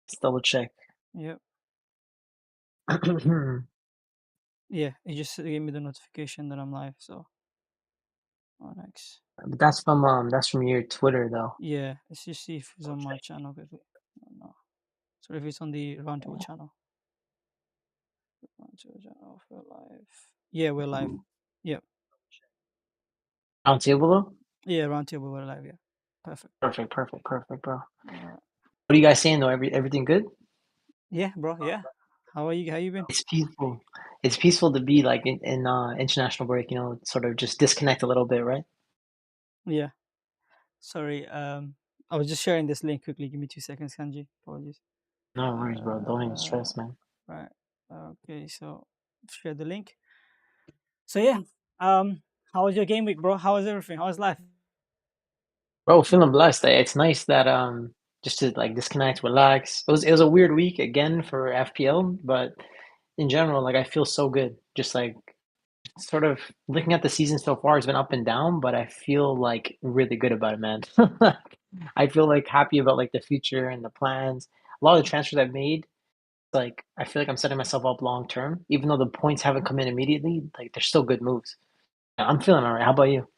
Let's double check. Yep. Yeah, it just gave me the notification that I'm live. So, oh, nice. But that's from your Twitter though. Yeah, let's just see if it's on my channel quickly. No. So if it's on the Roundtable channel. Roundtable channel, we're live. Yeah, we're live. Yep. Roundtable though? Yeah, Roundtable, we're live. Yeah. Perfect. Perfect, bro. Alright. What are you guys saying though? Everything good? Yeah, bro. Yeah. How are you? How you been? It's peaceful. It's peaceful to be like in international break, sort of just disconnect a little bit, right? Yeah. Sorry. I was just sharing this link quickly. Give me 2 seconds, Kanji. Apologies. No worries, bro. Don't even stress, man. Right. Okay. So share the link. So yeah. How was your game week, bro? How was everything? How was life? Bro, feeling blessed. It's nice that just to like disconnect, relax. It was a weird week again for FPL, but in general, like I feel so good. Just like sort of looking at the season so far, it's been up and down, but I feel like really good about it, man. I feel like happy about like the future and the plans. A lot of the transfers I've made, like I feel like I'm setting myself up long term, even though the points haven't come in immediately. Like they're still good moves. I'm feeling all right. How about you?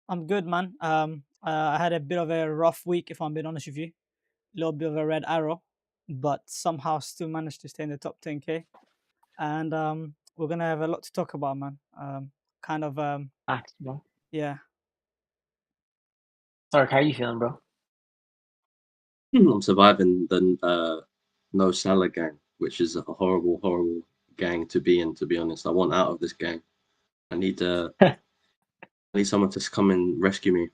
I'm good, man. I had a bit of a rough week, if I'm being honest with you. A little bit of a red arrow, but somehow still managed to stay in the top 10K. And we're gonna have a lot to talk about, man. Kind of Facts, bro. yeah. Sark, how are you feeling, bro? I'm surviving the no Salah gang, which is a horrible, horrible gang to be in. To be honest, I want out of this gang. I need someone to come and rescue me.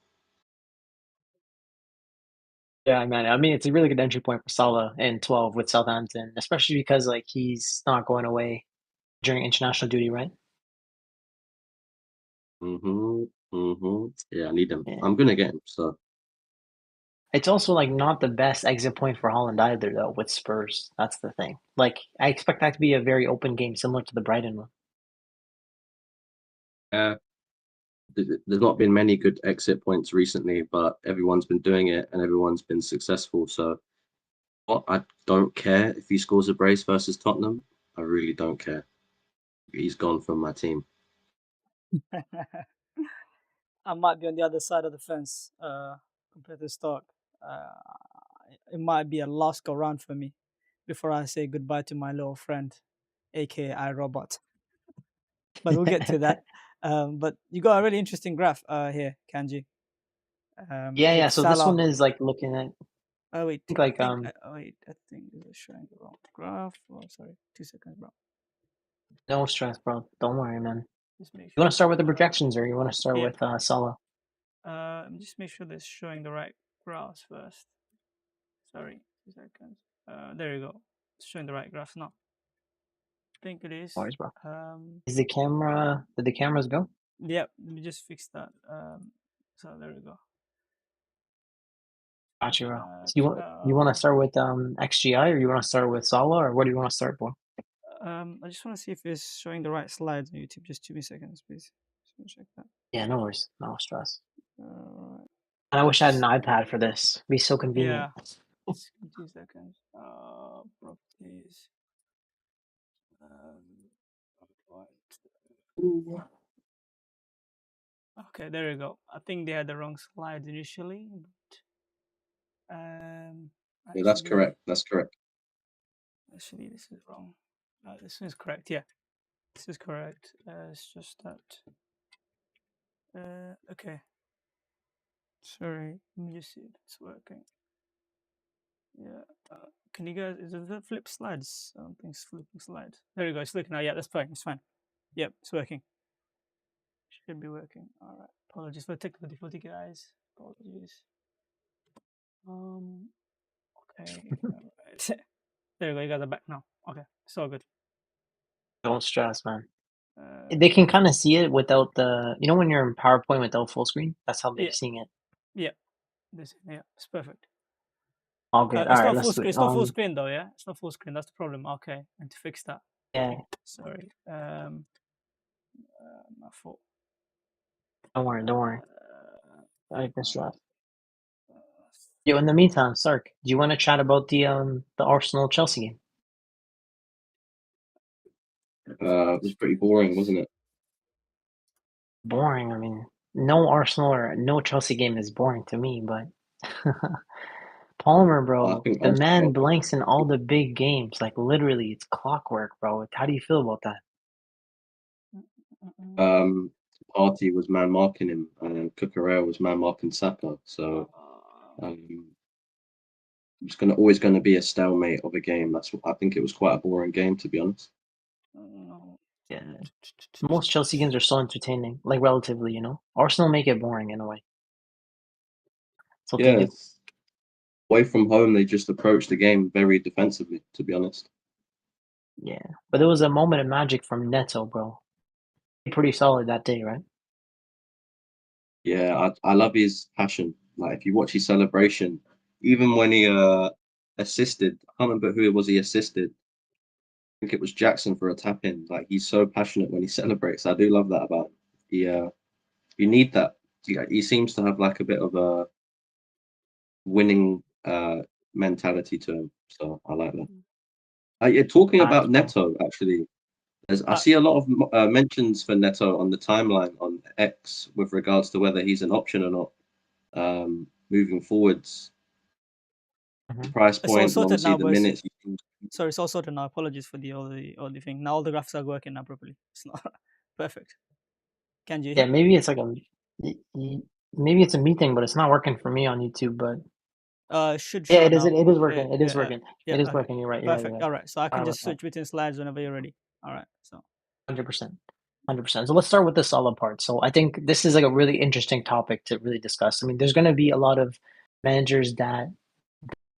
Yeah, man. I mean, it's a really good entry point for Salah in 12 with Southampton, especially because like he's not going away during international duty, right? Yeah, I need him. Yeah. I'm gonna get him. So It's also like not the best exit point for Holland either, though, with Spurs. That's the thing. Like I expect that to be a very open game, similar to the Brighton one. uh, there's not been many good exit points recently, but everyone's been doing it and everyone's been successful. So I don't care if he scores a brace versus Tottenham. I really don't care. He's gone from my team. I might be on the other side of the fence compared to Stock. It might be a last go round for me before I say goodbye to my little friend, aka iRobot. But we'll get to that. But you got a really interesting graph here, Kanji. Yeah. With So this Salah. one is like looking at Oh wait, I think like I think this is showing the wrong graph. Oh, sorry, 2 seconds, bro. no stress, bro. Don't worry, man. Just make You want to sure. start with the projections, or you want to start Yeah. with Salah? Just make sure this is showing the right graphs first. Sorry, 2 seconds. There you go. It's showing the right graphs now. I think it is. No worries, bro. Is the camera? Did the cameras go? Yep. Let me just fix that. So there we go. Gotcha, bro. So you want to start with XGI, or you want to start with Salah, or what do you want to start for? I just want to see if it's showing the right slides on YouTube. Just 2 seconds, please. Just check that. Yeah, no worries, no stress. Alright. And I wish I had an iPad for this. It'd be so convenient. Yeah. Just 2 seconds. Properties. Okay, there you go. I think they had the wrong slides initially. But, Yeah, that's correct. That's correct. Actually, this is wrong. This one is correct. Yeah, this is correct. It's just that. Okay. Sorry. Let me just see if it's working. Yeah. Can you guys? Is it the flip slides? I don't think it's flipping slides. There you go. It's looking now. Yeah, that's fine. It's fine. Yep, it's working. Should be working. All right. Apologies for technical difficulty, guys. Apologies. Okay. All right. There you go. You guys are back now. Okay. It's all good. Don't stress, man. They can kind of see it without the, when you're in PowerPoint without full screen. That's how they're seeing it. Yeah. Yeah, it's perfect. All good. It's All right, not full let's do screen. it. It's not full screen though. Yeah, it's not full screen. That's the problem. Okay, and to fix that. Yeah. Sorry. My fault. Don't worry. I can stress. Yo, in the meantime, Sark, do you want to chat about the Arsenal Chelsea game? It was pretty boring, wasn't it? Boring. I mean, no Arsenal or no Chelsea game is boring to me, but Palmer, I bro, think the man Arsenal. blanks in all the big games. Like literally, it's clockwork, bro. How do you feel about that? Um, Party was man marking him, and Cucurella was man marking Saka. So um, it's always gonna be a stalemate of a game. I think it was quite a boring game, to be honest. No. Yeah, most Chelsea games are so entertaining, like relatively, you know. Arsenal make it boring in a way. That's what they do. Yes, away from home, they just approached the game very defensively, to be honest. Yeah, but there was a moment of magic from Neto, bro. Pretty solid that day, right? Yeah, I love his passion. Like if you watch his celebration, even when he assisted, I can't remember who it was he assisted. I think it was Jackson for a tap in. Like he's so passionate when he celebrates. I do love that about him. You need that. He seems to have like a bit of a winning mentality to him. So I like that. Yeah, talking Facts, about bro. Neto, actually, I Uh, see a lot of mentions for Neto on the timeline on X with regards to whether he's an option or not moving forwards. Hmm. Price it's all point and sorted obviously now, the boys. minutes. Sorry, it's all sorted now. Apologies for the thing. Now all the graphs are working now properly. It's not perfect. Can you Yeah, hear? maybe it's like maybe it's a me thing, but it's not working for me on YouTube. But Should yeah, show it is. now. It is Yeah, working. It is yeah, working. yeah. It is Okay, working. You're right. You're right. You're perfect. right. All right, so I Sorry can about just that. switch between slides whenever you're ready. All right, so 100%. 100%. So let's start with the solid part. So I think this is like a really interesting topic to really discuss. I mean, there's going to be a lot of managers that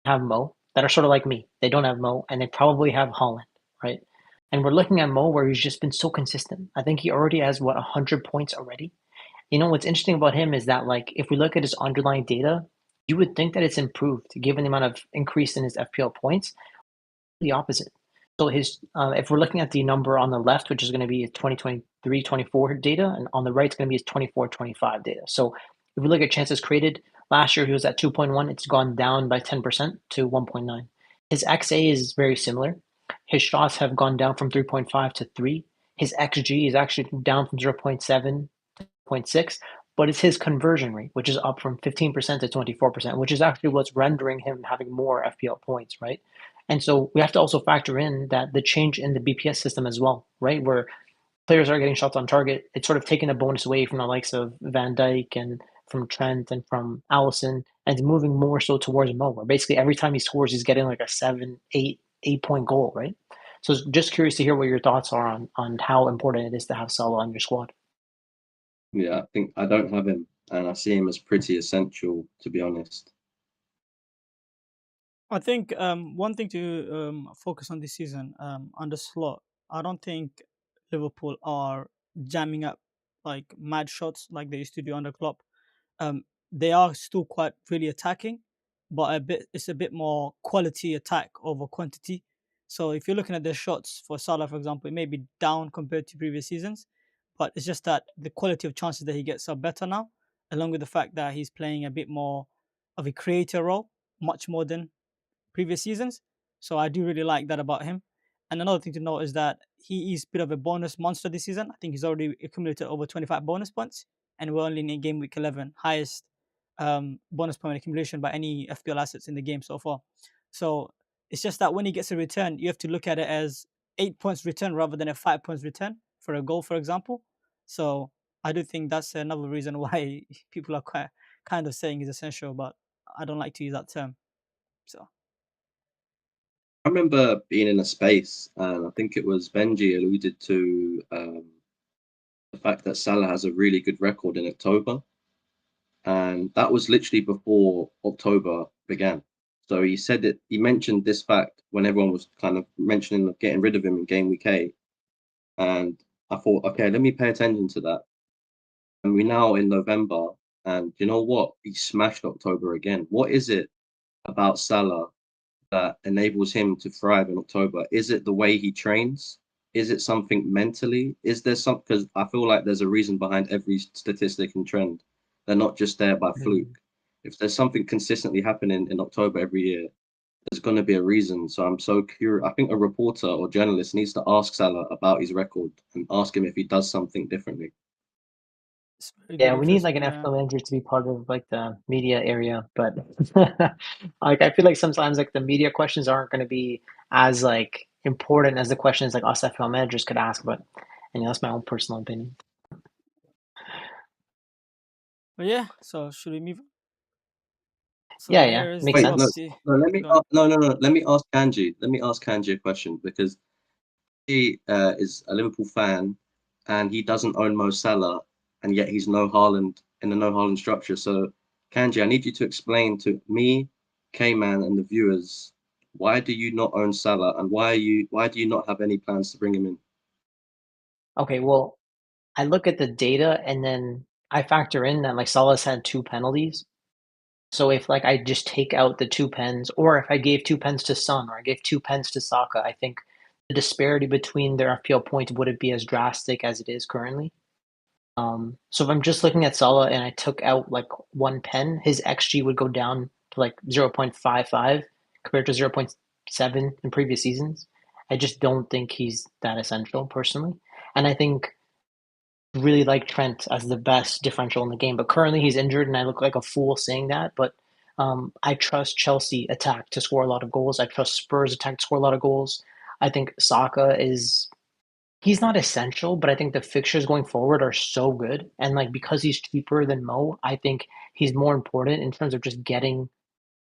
have Mo that are sort of like me. They don't have Mo, and they probably have Holland, right? And we're looking at Mo where he's just been so consistent. I think he already has 100 points already. You know what's interesting about him is that like if we look at his underlying data, you would think that it's improved given the amount of increase in his FPL points. The opposite. So his if we're looking at the number on the left, which is going to be his 2023-24 data, and on the right, it's going to be his 24-25 data. So if we look at chances created, last year he was at 2.1. It's gone down by 10% to 1.9. His XA is very similar. His shots have gone down from 3.5 to 3. His XG is actually down from 0.7 to 0.6, but it's his conversion rate, which is up from 15% to 24%, which is actually what's rendering him having more FPL points, right? And so we have to also factor in that the change in the BPS system as well, right? Where players are getting shots on target, it's sort of taking a bonus away from the likes of Van Dijk and from Trent and from Allison, and it's moving more so towards Mo, where basically every time he scores, he's getting like a 7, 8 point goal, right? So just curious to hear what your thoughts are on how important it is to have Salah on your squad. Yeah, I think I don't have him, and I see him as pretty essential, to be honest. I think one thing to focus on this season on the slot. I don't think Liverpool are jamming up like mad shots like they used to do under Klopp. Um, they are still quite really attacking, but it's a bit more quality attack over quantity. So if you're looking at their shots for Salah, for example, it may be down compared to previous seasons, but it's just that the quality of chances that he gets are better now, along with the fact that he's playing a bit more of a creator role, much more than previous seasons. So I do really like that about him. And another thing to note is that he is a bit of a bonus monster this season. I think he's already accumulated over 25 bonus points, and we're only in game week 11, highest bonus point accumulation by any FPL assets in the game so far. So it's just that when he gets a return, you have to look at it as 8 points return rather than a 5 points return for a goal, for example. So I do think that's another reason why people are quite kind of saying he's essential, but I don't like to use that term. So. I remember being in a space, and I think it was Benji alluded to the fact that Salah has a really good record in October, and that was literally before October began. So he said it. He mentioned this fact when everyone was kind of mentioning of getting rid of him in game week 8, and I thought, okay, let me pay attention to that. And we now in November, and you know what? He smashed October again. What is it about Salah that enables him to thrive in October? Is it the way he trains? Is it something mentally? Is there some? Because I feel like there's a reason behind every statistic and trend. They're not just there by Mm. fluke. if there's something consistently happening in October every year, there's going to be a reason. So I'm so curious. I think a reporter or journalist needs to ask Salah about his record and ask him if he does something differently. It's very good, Yeah, we need like interesting. an Yeah. FPL manager to be part of like the media area, but like I feel like sometimes like the media questions aren't going to be as like important as the questions like us FPL managers could ask. But that's my own personal opinion. But yeah, so should we move? So Yeah, here is makes the Wait, no, sense. property. no. Let me Go on. no. Let me ask Kanji. Let me ask Kanji a question because he is a Liverpool fan and he doesn't own Mo Salah, and yet he's no Haaland in the no Haaland structure. So, Kanji, I need you to explain to me, K-Man, and the viewers, why do you not own Salah, and why do you not have any plans to bring him in? Okay, well, I look at the data and then I factor in that like Salah's had 2 penalties. So if like I just take out the 2 pens, or if I gave 2 pens to Son, or I gave 2 pens to Saka, I think the disparity between their FPL points wouldn't be as drastic as it is currently. So if I'm just looking at Salah and I took out like 1 pen, his XG would go down to like 0.55 compared to 0.7 in previous seasons. I just don't think he's that essential personally. And I think really like Trent as the best differential in the game, but currently he's injured, and I look like a fool saying that. But I trust Chelsea attack to score a lot of goals. I trust Spurs attack to score a lot of goals. I think Saka is he's not essential, but I think the fixtures going forward are so good, and like because he's cheaper than Mo, I think he's more important in terms of just getting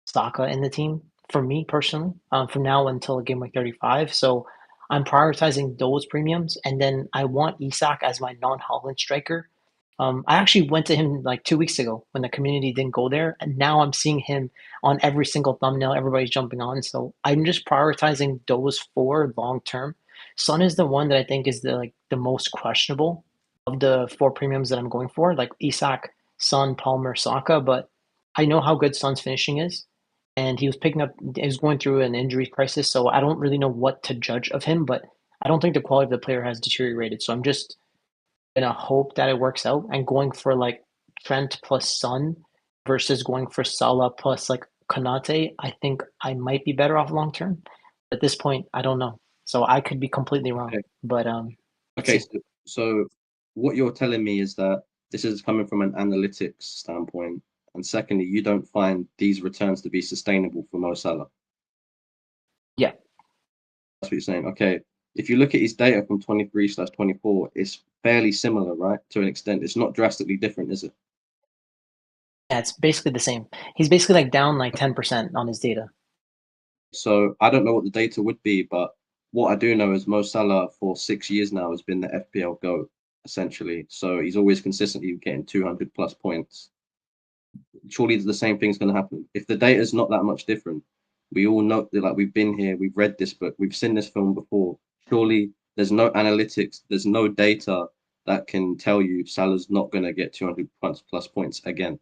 Saka in the team for me personally, from now until game week 35. So I'm prioritizing those premiums, and then I want Isak as my non-Holland striker. I actually went to him like 2 weeks ago when the community didn't go there, and now I'm seeing him on every single thumbnail. Everybody's jumping on, so I'm just prioritizing those four long term. Son is the one that I think is the most questionable of the four premiums that I'm going for, like Isak, Son, Palmer, Saka. But I know how good Son's finishing is, and he was going through an injury crisis, so I don't really know what to judge of him, but I don't think the quality of the player has deteriorated. So I'm just gonna hope that it works out and going for like Trent plus Son versus going for Salah plus like Konate. I think I might be better off long term. At this point, I don't know. So I could be completely wrong, Okay, but let's okay. see. So what you're telling me is that this is coming from an analytics standpoint, and secondly, you don't find these returns to be sustainable for Mo Salah. Yeah, That's what you're saying. Okay. If you look at his data from 23/24, it's fairly similar, right? To an extent. It's not drastically different, is it? yeah, it's basically the same. He's basically like down like 10% on his data. So I don't know what the data would be, but what I do know is Mo Salah for 6 years now has been the FPL GOAT, essentially. So he's always consistently getting 200 plus points. Surely the same thing's going to happen. If the data is not that much different, we all know that, like, we've been here, we've read this book, we've seen this film before. Surely there's no analytics, there's no data that can tell you Salah's not going to get 200 plus points again.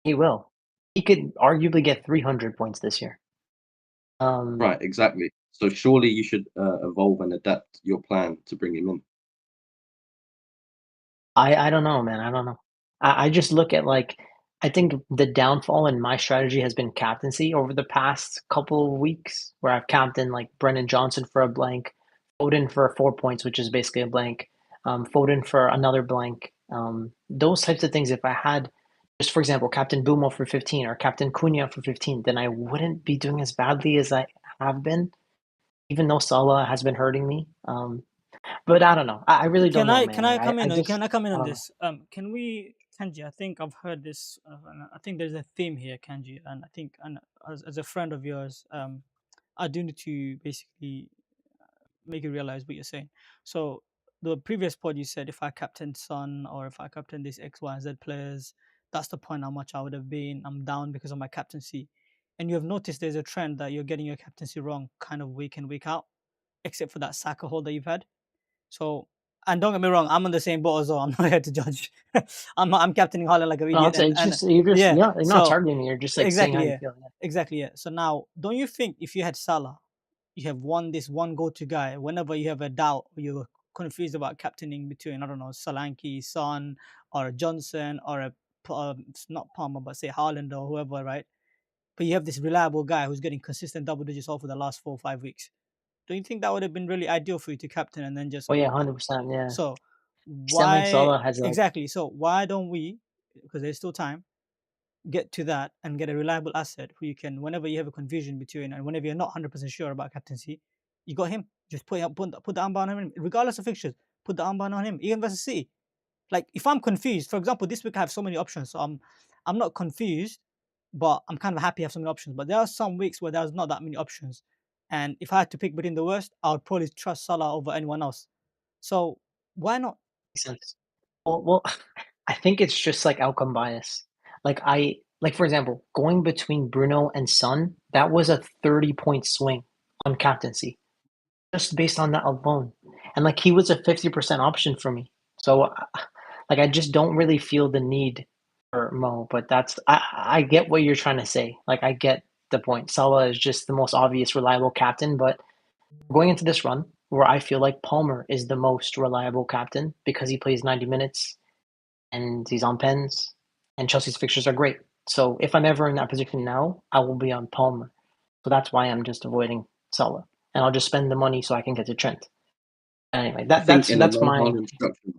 He will. He could arguably get 300 points this year. Right, exactly. So surely you should evolve and adapt your plan to bring him in. I don't know, man. I don't know. I just look at like I think the downfall in my strategy has been captaincy over the past couple of weeks, where I've captained like Brennan Johnson for a blank, Foden for 4 points, which is basically a blank, Foden for another blank. Those types of things. If I had just for example, Captain Bumo for 15 or Captain Cunha for 15, then I wouldn't be doing as badly as I have been, even though Salah has been hurting me. But I don't know. I really don't Can know, I man. Like I just can I come in I on don't know. this? Can we, Kanji? I think I've heard this. And I think there's a theme here, Kanji, and I think, and as a friend of yours, I do need to basically make you realize what you're saying. So the previous pod you said if I captain Son or if I captain these X, Y, and Z players, that's the point how much I would have been. I'm down because of my captaincy. And you have noticed there's a trend that you're getting your captaincy wrong kind of week in, week out, except for that Saka hold that you've had. So, and don't get me wrong, I'm on the same boat as well. I'm not here to judge. I'm captaining Holland like an No, idiot, it's and just yeah. you're not So targeting me. You're just like saying how exactly, you yeah, feel. Yeah. exactly, yeah. So now, don't you think if you had Salah, you have one go-to guy whenever you have a doubt or you're confused about captaining between, I don't know, Solanke, Son, or Johnson, or a it's not Palmer, but say Haaland or whoever, right? But you have this reliable guy who's getting consistent double digits over the last 4 or 5 weeks. Don't you think that would have been really ideal for you to captain and then just Oh yeah, 100%. Yeah. so Extend like why Salah has like exactly? So why don't we, because there's still time, get to that and get a reliable asset who you can, whenever you have a confusion between and whenever you're not 100% sure about captaincy, you got him. Just put the armband on him, regardless of fixtures. Put the armband on him, even versus City. Like if I'm confused, for example, this week I have so many options, so I'm not confused, but I'm kind of happy I have so many options. But there are some weeks where there's not that many options, and if I had to pick between the worst, I would probably trust Salah over anyone else. So why not? makes sense. Well, I think it's just like outcome bias. Like for example, going between Bruno and Son, that was a 30-point swing on captaincy, just based on that alone. And like he was a 50% option for me. So like I just don't really feel the need for Mo, but I get what you're trying to say. Like I get the point. Salah is just the most obvious reliable captain, but going into this run where I feel like Palmer is the most reliable captain because he plays 90 minutes and he's on pens and Chelsea's fixtures are great. So if I'm ever in that position now, I will be on Palmer. So that's why I'm just avoiding Salah. And I'll just spend the money so I can get to Trent. Anyway, I think in a that's no my Haaland structure,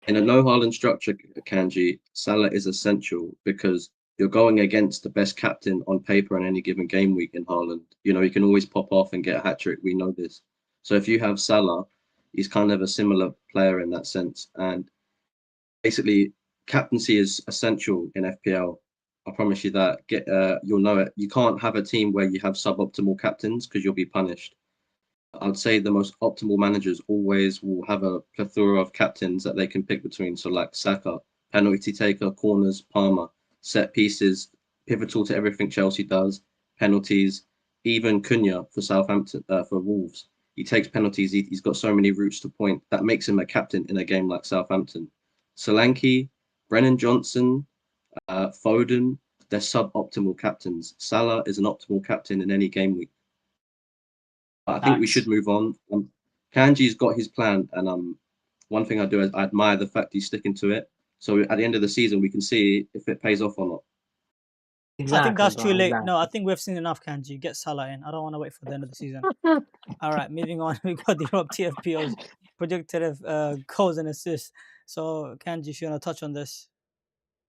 in a no Haaland structure, Kanji, Salah is essential because you're going against the best captain on paper in any given game week in Haaland. You know, he can always pop off and get a hat trick. We know this. So if you have Salah, he's kind of a similar player in that sense. And basically, captaincy is essential in FPL. I promise you that. You'll know it. You can't have a team where you have suboptimal captains because you'll be punished. I'd say the most optimal managers always will have a plethora of captains that they can pick between. So like Saka, penalty taker, corners, Palmer, set pieces, pivotal to everything Chelsea does, penalties, even Cunha for Southampton, for Wolves. He takes penalties. He's got so many routes to point that makes him a captain in a game like Southampton. Solanke, Brennan Johnson, Foden, they're suboptimal captains. Salah is an optimal captain in any game week. I think we should facts. move on. Kanji's got his plan, and one thing I do is I admire the fact he's sticking to it. So at the end of the season, we can see if it pays off or not. I think Exactly, that's too bro. late. No, I Exactly. think we've seen enough, Kanji. Get Salah in. I don't want to wait for the end of the season. All right, moving on. We got the Europe TFPO's projected goals and assists. So, Kanji, if you want to touch on this.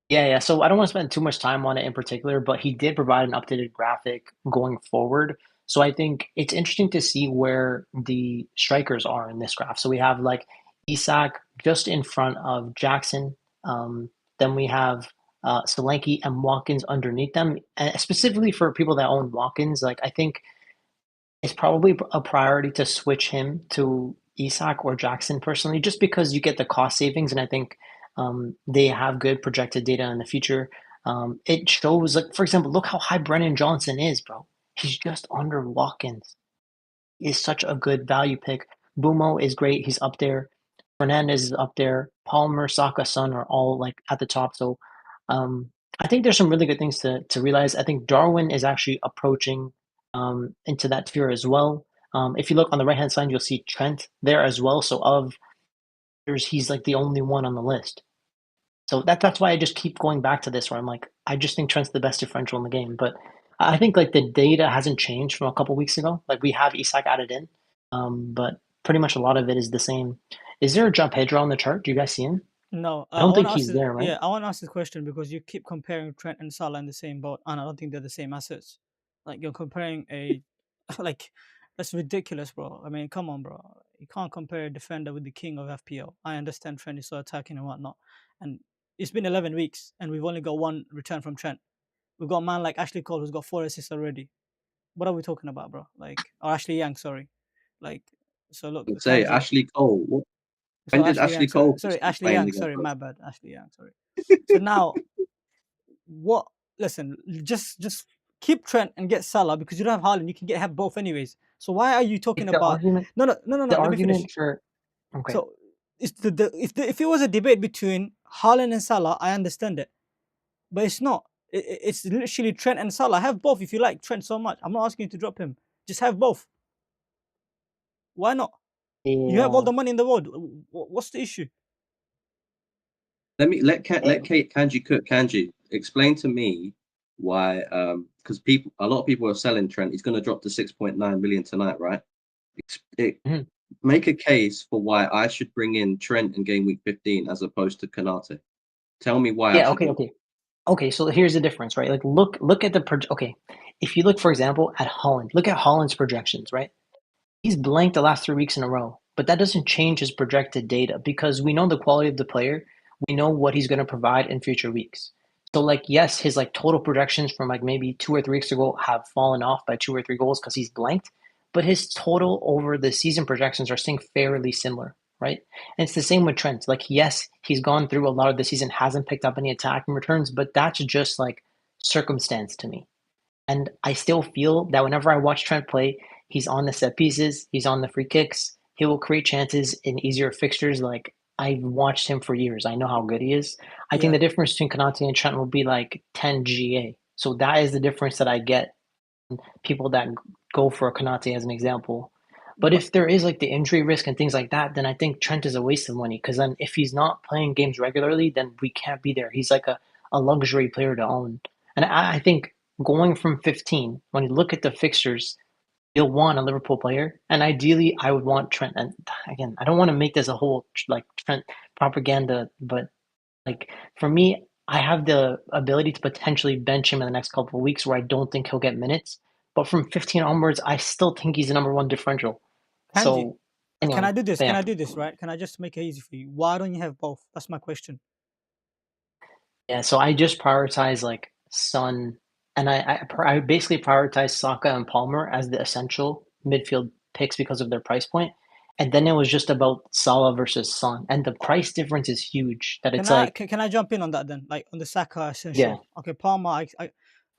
Yeah. So I don't want to spend too much time on it in particular, but he did provide an updated graphic going forward. So I think it's interesting to see where the strikers are in this graph. So we have like Isak just in front of Jackson. Um, then we have Solanke and Watkins underneath them. And specifically for people that own Watkins, like I think it's probably a priority to switch him to Isak or Jackson personally, just because you get the cost savings, and I think they have good projected data in the future. It shows, like for example, look how high Brennan Johnson is, bro. He's just under Watkins. Is such a good value pick. Bumo is great. He's up there. Fernandez is up there. Palmer, Saka, Son are all like at the top. So um, I think there's some really good things to realize. I think Darwin is actually approaching into that sphere as well. If you look on the right hand side, you'll see Trent there as well. So of there's he's like the only one on the list. So that's why I just keep going back to this where I'm like, I just think Trent's the best differential in the game. But I think like the data hasn't changed from a couple weeks ago. Like we have Isak added in, but pretty much a lot of it is the same. Is there a João Pedro on the chart? Do you guys see him? No, I I don't want think to ask. he's there, right? Yeah, I want to ask this question because you keep comparing Trent and Salah in the same boat, and I don't think they're the same assets. Like you're comparing a, like, that's ridiculous, bro. I mean, come on, bro. You can't compare a defender with the king of FPL. I understand Trent is so attacking and whatnot, and it's been 11 weeks, and we've only got one return from Trent. We've got a man like Ashley Cole who's got 4 assists already. What are we talking about, bro? Like, or Ashley Young, sorry. Like, so look, Let's say Kanji. Ashley Cole. So When did Ashley Ashley Young, sorry, Cole sorry, start Ashley playing Young, again? sorry, my bad, Ashley Young, sorry. So now, what? Listen, just keep Trent and get Salah because you don't have Haaland. You can have both anyways. So why are you talking Like the about? argument, No. the Let me finish. argument for okay, So it's if it was a debate between Haaland and Salah, I understand it, but it's not. It's literally Trent and Salah. Have both if you like Trent so much. I'm not asking you to drop him. Just have both. Why not? You have all yeah, the money in the world. What's the issue? let Kanji cook. Kanji, explain to me why because a lot of people are selling Trent. He's going to drop to 6.9 million tonight, right? Mhm. Make a case for why I should bring in Trent in game week 15 as opposed to Kanate. Tell me why I Yeah, okay, shouldn't. okay. Okay, so here's the difference, right? Like look at okay. If you look, for example, at Holland, look at Holland's projections, right? He's blanked the last 3 weeks in a row, but that doesn't change his projected data because we know the quality of the player. We know what he's going to provide in future weeks. So, like, yes, his like total projections from like maybe 2 or 3 weeks ago have fallen off by 2 or 3 goals because he's blanked, but his total over the season projections are staying fairly similar, right? And it's the same with Trent. Like, yes, he's gone through a lot of the season, hasn't picked up any attacking returns, but that's just like circumstance to me. And I still feel that whenever I watch Trent play, he's on the set pieces, he's on the free kicks, he will create chances in easier fixtures. Like I've watched him for years. I know how good he is. I think Yeah, the difference between Konate and Trent will be like 10 GA. So that is the difference that I get people that go for a Konate as an example. But but if there is like the injury risk and things like that, then I think Trent is a waste of money because then if he's not playing games regularly, then we can't be there. He's like a luxury player to own. And I think going from 15, when you look at the fixtures, you'll want a Liverpool player. And ideally, I would want Trent. And again, I don't want to make this a whole like Trent propaganda, but like for me, I have the ability to potentially bench him in the next couple of weeks where I don't think he'll get minutes. But from 15 onwards, I still think he's the number one differential. Kanji, So can I anyway, do this? but Can yeah, I do this? Right? Can I just make it easy for you? Why don't you have both? That's my question. yeah. So I just prioritize like Son, and I basically prioritize Saka and Palmer as the essential midfield picks because of their price point. And then it was just about Salah versus Son, and the price difference is huge. That it's like, Can I jump in on that then? Like on the Saka yeah, essential. Okay, Palmer.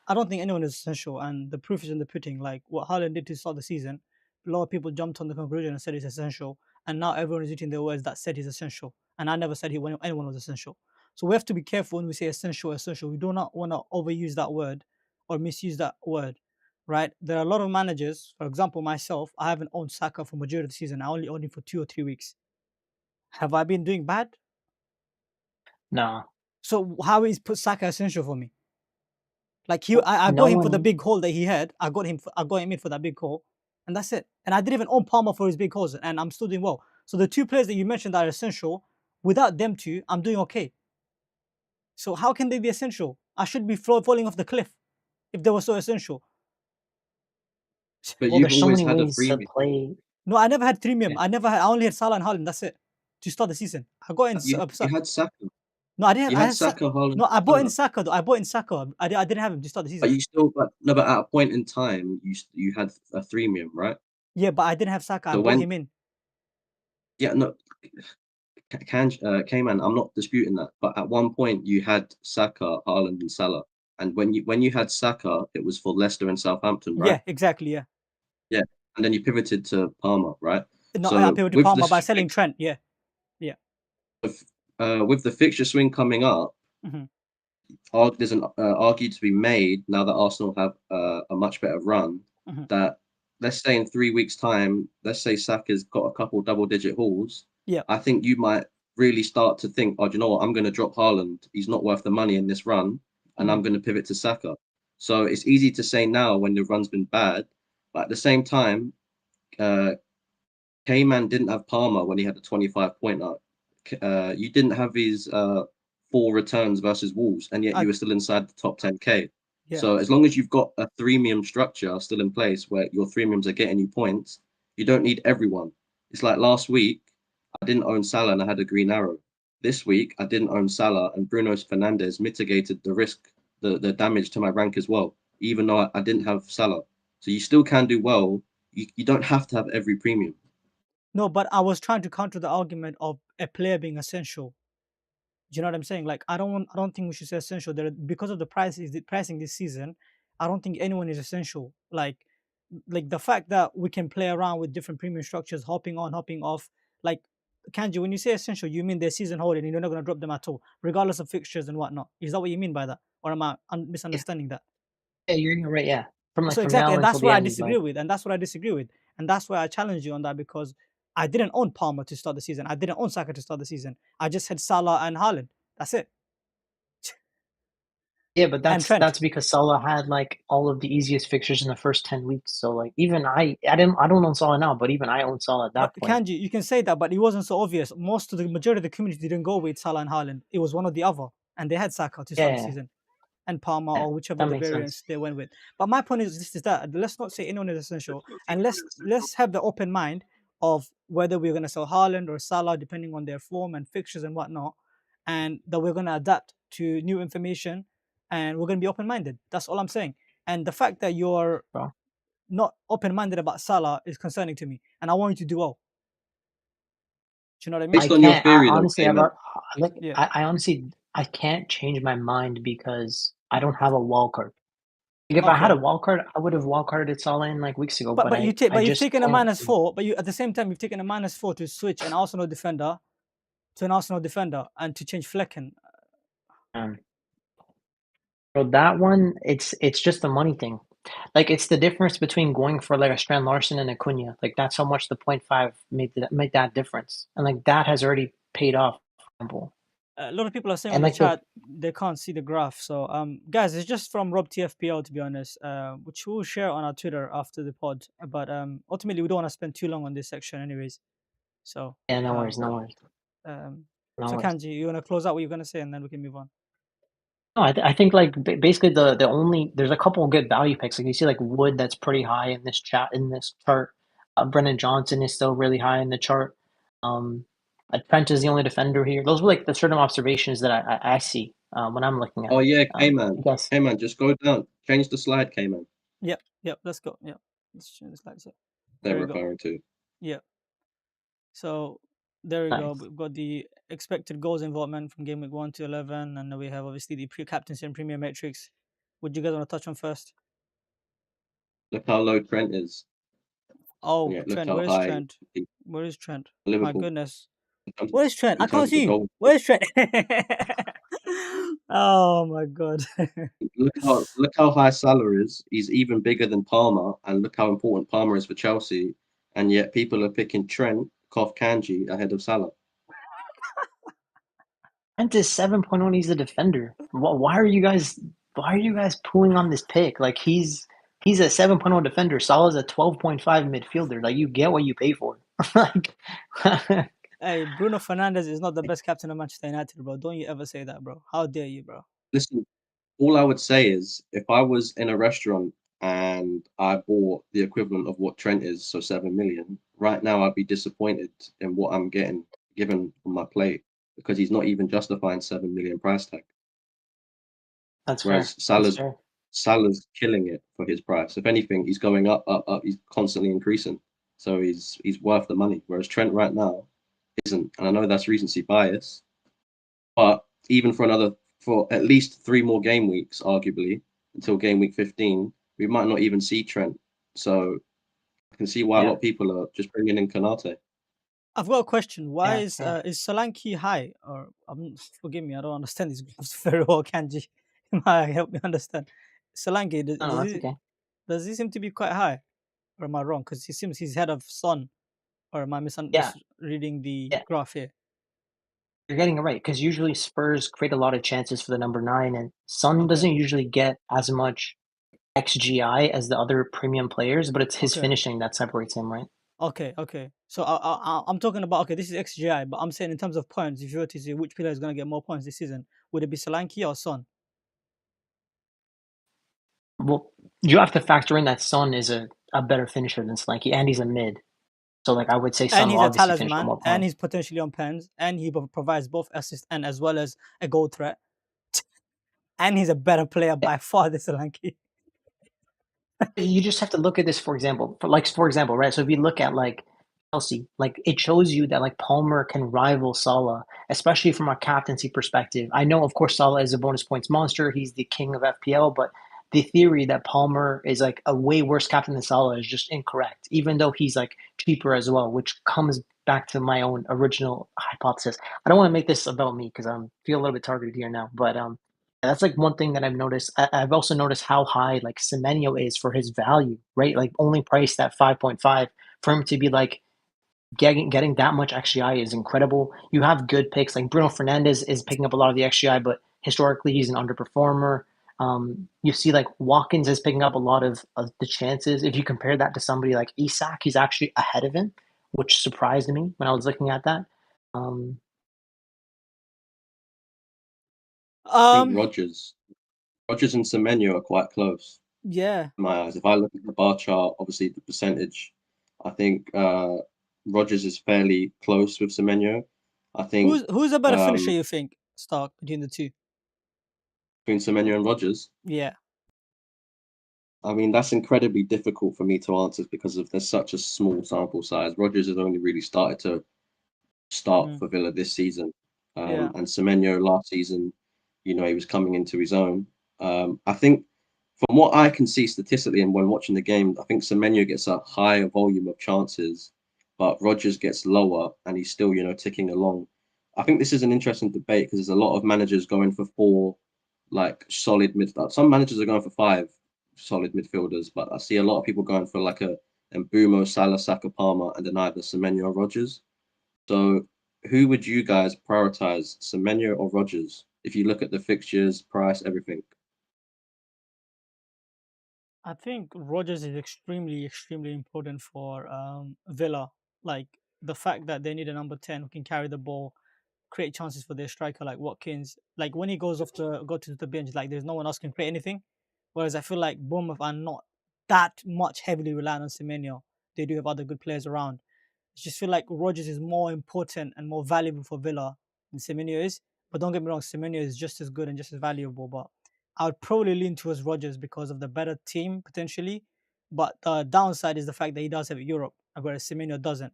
I don't think anyone is essential, and the proof is in the pudding. Like what Haaland did to start the season, a lot of people jumped on the conclusion and said it's essential, and now everyone is eating their words that said he's essential. And I never said anyone was essential. So we have to be careful when we say essential, essential. We do not want to overuse that word or misuse that word, right? There are a lot of managers. For example, myself, I haven't owned Saka for majority of the season. I only owned him for 2 or 3 weeks. Have I been doing bad? nah, So how is put Saka essential for me? Like I got no him for the one. big hole that he had. I got him in for that big hole, and that's it. And I didn't even own Palmer for his big holes, and I'm still doing well. So the two players that you mentioned that are essential, without them two, I'm doing okay. So how can they be essential? I should be falling off the cliff if they were so essential. But Well, you've there's so always many had a ways to freebie. play. No, I never had premium. Yeah. I only had Salah and Haaland. That's it to start the season. I got in. You had Saka. No, I didn't. You I had had Saka, Haaland, no. I bought in Salah. Saka. Though. I bought in Saka. I didn't have him to start the But season. you still, but no, but at a point in time, you had a freemium, right? Yeah, but I didn't have Saka. I So bought when, him in. yeah, no, K-Man, I'm not disputing that. But at one point, you had Saka, Haaland, and Salah. And when you had Saka, it was for Leicester and Southampton, right? Yeah, exactly. Yeah. Yeah. And then you pivoted to Palmer, right? No, I So appealed to with the Palmer by selling Trent. Yeah, yeah. with the fixture swing coming up, Hmm. there's an argued to be made now that Arsenal have a much better run. Hmm. That let's say in 3 weeks' time, let's say Saka's got a couple double-digit hauls. Yeah. I think you might really start to think, oh, do you know what? I'm going to drop Haaland. He's not worth the money in this run, and Hmm. I'm going to pivot to Saka. So it's easy to say now when the run's been bad, but at the same time, uh, K-Man didn't have Palmer when he had a 25 pointer. You didn't have his 4 returns versus Wolves, and yet I you were still inside the top 10K. yeah. So as long as you've got a threemium structure still in place where your threemiums are getting you points, you don't need everyone. It's like last week, I didn't own Salah and I had a green arrow. This week, I didn't own Salah and Bruno Fernandes mitigated the risk, the damage to my rank as well, even though I didn't have Salah. So you still can do well. You don't have to have every premium. No, but I was trying to counter the argument of a player being essential. Do you know what I'm saying? Like I don't think we should say essential. Because of the pricing this season, I don't think anyone is essential. Like the fact that we can play around with different premium structures, hopping on, hopping off. Like Kanji, when you say essential, you mean they're season holding, and you're not going to drop them at all, regardless of fixtures and whatnot. Is that what you mean by that, or am I Yeah, misunderstanding that? yeah, you're right. Yeah, from like So from exactly, now and until that's the where I end, like disagree with, and that's what I disagree with, and that's why I challenge you on that because I didn't own Palmer to start the season. I didn't own Saka to start the season. I just had Salah and Haaland. That's it. Yeah, but And Trent. that's because Salah had like all of the easiest fixtures in the first 10 weeks. So like even I don't own Salah now, but even I own Salah at But that point. Kanji, you can say that, but it wasn't so obvious. Most of the majority of the community didn't go with Salah and Haaland. It was one or the other, and they had Saka to start the Yeah, season, and Palmer yeah, or whichever that the makes sense. variants they went with. But my point is this: is that let's not say anyone is essential, and let's have the open mind of whether we're going to sell Haaland or Salah depending on their form and fixtures and whatnot, and that we're going to adapt to new information, and we're going to be open minded. That's all I'm saying. And the fact that you're Bro. not open minded about Salah is concerning to me, and I want you to do well. Do you know what I mean? I Based on your can't. I theory, though, honestly, Cayman, like. Yeah. I honestly, I can't change my mind because I don't have a wild card. Like if I had a Okay. wild card, I would have wild carded Salah in like weeks ago. But But you I you've just taken a don't. -4, but you at the same time you've taken a -4 to switch an Arsenal defender to an Arsenal defender and to change Flecken. Um, so that one, it's just a money thing. Like it's the difference between going for like a Strand Larson and a Cunha. Like that's how much the 0.5 made that difference, and like that has already paid off. For example. A lot of people are saying on And the like the chat they can't see the graph. So guys, it's just from Rob TFPL to be honest, which we'll share on our Twitter after the pod. But ultimately we don't want to spend too long on this section anyways. So yeah, no worries, no worries, um no so worries. Kanji, you wanna close out what you're gonna say and then we can move on. No, I think like basically the only there's a couple of good value picks. Like you see like Wood that's pretty high in this chart. Brennan Johnson is still really high in the chart. Trent is the only defender here. Those were like the certain observations that I see when I'm looking at oh it. yeah, I Cayman, guess. Cayman, just go down, change the slide, Cayman. Yep, let's go. Yep. Let's change the slides. They're There we go. referring to. Yeah. So there we go. Nice. We've got the expected goals involvement from Gameweek 1 to 11, and then we have obviously the Captaincy and Premium Matrix. What do you guys want to touch on first? Look how low Trent is. Oh, Yeah, look Trent. how Where's high Trent? Where is Trent? My Liverpool goodness. in terms of, Where's Trent? I in can't terms of the see you. goal. Where's Trent? Oh my god. Look how high Salah is. He's even bigger than Palmer, and look how important Palmer is for Chelsea. And yet people are picking Trent, Kof Kanji ahead of Salah. Trent is 7.1. He's a defender. Why are you guys pulling on this pick? Like he's a 7.0 defender. Salah's a 12.5 midfielder. Like you get what you pay for. Like Hey, Bruno Fernandez is not the best captain of Manchester United, bro. Don't you ever say that, bro. How dare you, bro? Listen, all I would say is if I was in a restaurant and I bought the equivalent of what Trent is, so 7 million, right now I'd be disappointed in what I'm getting given on my plate because he's not even justifying 7 million price tag. that's fair. Whereas That's fair. Salah's killing it for his price. If anything, he's going up, up, up. He's constantly increasing, so he's worth the money. Whereas Trent right now isn't, and I know that's recency bias, but even for at least 3 more game weeks, arguably until game week 15, we might not even see Trent. So I can see why a lot Yeah. of people are just bringing in Kanate. I've got a question. Why Yeah. Yeah. is Solanke high? Or forgive me, I don't understand these graphs very well. Kanji, you might help me understand. Solanke, No, that's okay. does he seem to be quite high, or am I wrong? Because he seems he's head of Son, or am I Yeah. misreading the Yeah. graph here? You're getting it right because usually Spurs create a lot of chances for the number 9, and Son Okay, doesn't usually get as much XGI as the other premium players, but it's his okay, finishing that separates him, right? okay. So I'm talking about this is XGI, but I'm saying in terms of points, if you were to see which player is going to get more points this season, would it be Solanke or Son? Well, you have to factor in that Son is a better finisher than Slanky, and he's a mid. So, like, I would say And Son will he's a obviously finish for talisman, more and points. he's potentially on pens, and he provides both assist and as well as a goal threat, and he's a better player Yeah, by far than Solanke. you just have to look at this, for example, right? So if you look at like Chelsea, like it shows you that like Palmer can rival Salah, especially from a captaincy perspective. I know, of course, Salah is a bonus points monster. He's the king of FPL, but the theory that Palmer is like a way worse captain than Salah is just incorrect, even though he's like cheaper as well, which comes back to my own original hypothesis. I don't want to make this about me because I feel a little bit targeted here now, but that's like one thing that I've noticed. I've also noticed how high like Semenyo is for his value, right? Like only priced at 5.5 for him to be like getting that much XGI is incredible. You have good picks like Bruno Fernandes is picking up a lot of the XGI, but historically he's an underperformer. You see like Watkins is picking up a lot of the chances. If you compare that to somebody like Isak, he's actually ahead of him, which surprised me when I was looking at that. Um, I think Um, Rogers and Semenyo are quite close yeah. in my eyes. If I look at the bar chart, obviously the percentage, I think Rogers is fairly close with Semenyo. I think Who's a better finisher, um, you think, Stark, between the two? between Semenyo and Rogers, Yeah. I mean that's incredibly difficult for me to answer because of there's such a small sample size. Rogers has only really started to start Mm, for Villa this season, yeah. and Semenyo last season, he was coming into his own. I think from what I can see statistically and when watching the game, I think Semenyo gets a higher volume of chances, but Rogers gets lower, and he's still, ticking along. I think this is an interesting debate because there's a lot of managers going for four, like solid midfielders. Some managers are going for five solid midfielders, but I see a lot of people going for like a Mbumo, Salah, Saka, Palmer, and then either Semenyo or Rogers. So, who would you guys prioritize, Semenyo or Rogers? If you look at the fixtures, price, everything. I think Rogers is extremely, extremely important for Villa. Like the fact that they need a number 10 who can carry the ball, create chances for their striker like Watkins. Like when he goes off to go to the bench, like there's no one else can create anything. Whereas I feel like Bournemouth are not that much heavily reliant on Semenyo. They do have other good players around. I just feel like Rogers is more important and more valuable for Villa than Semenyo is. But don't get me wrong, Semenyo is just as good and just as valuable. But I would probably lean towards Rogers because of the better team potentially. But the downside is the fact that he does have Europe, whereas Semenyo doesn't.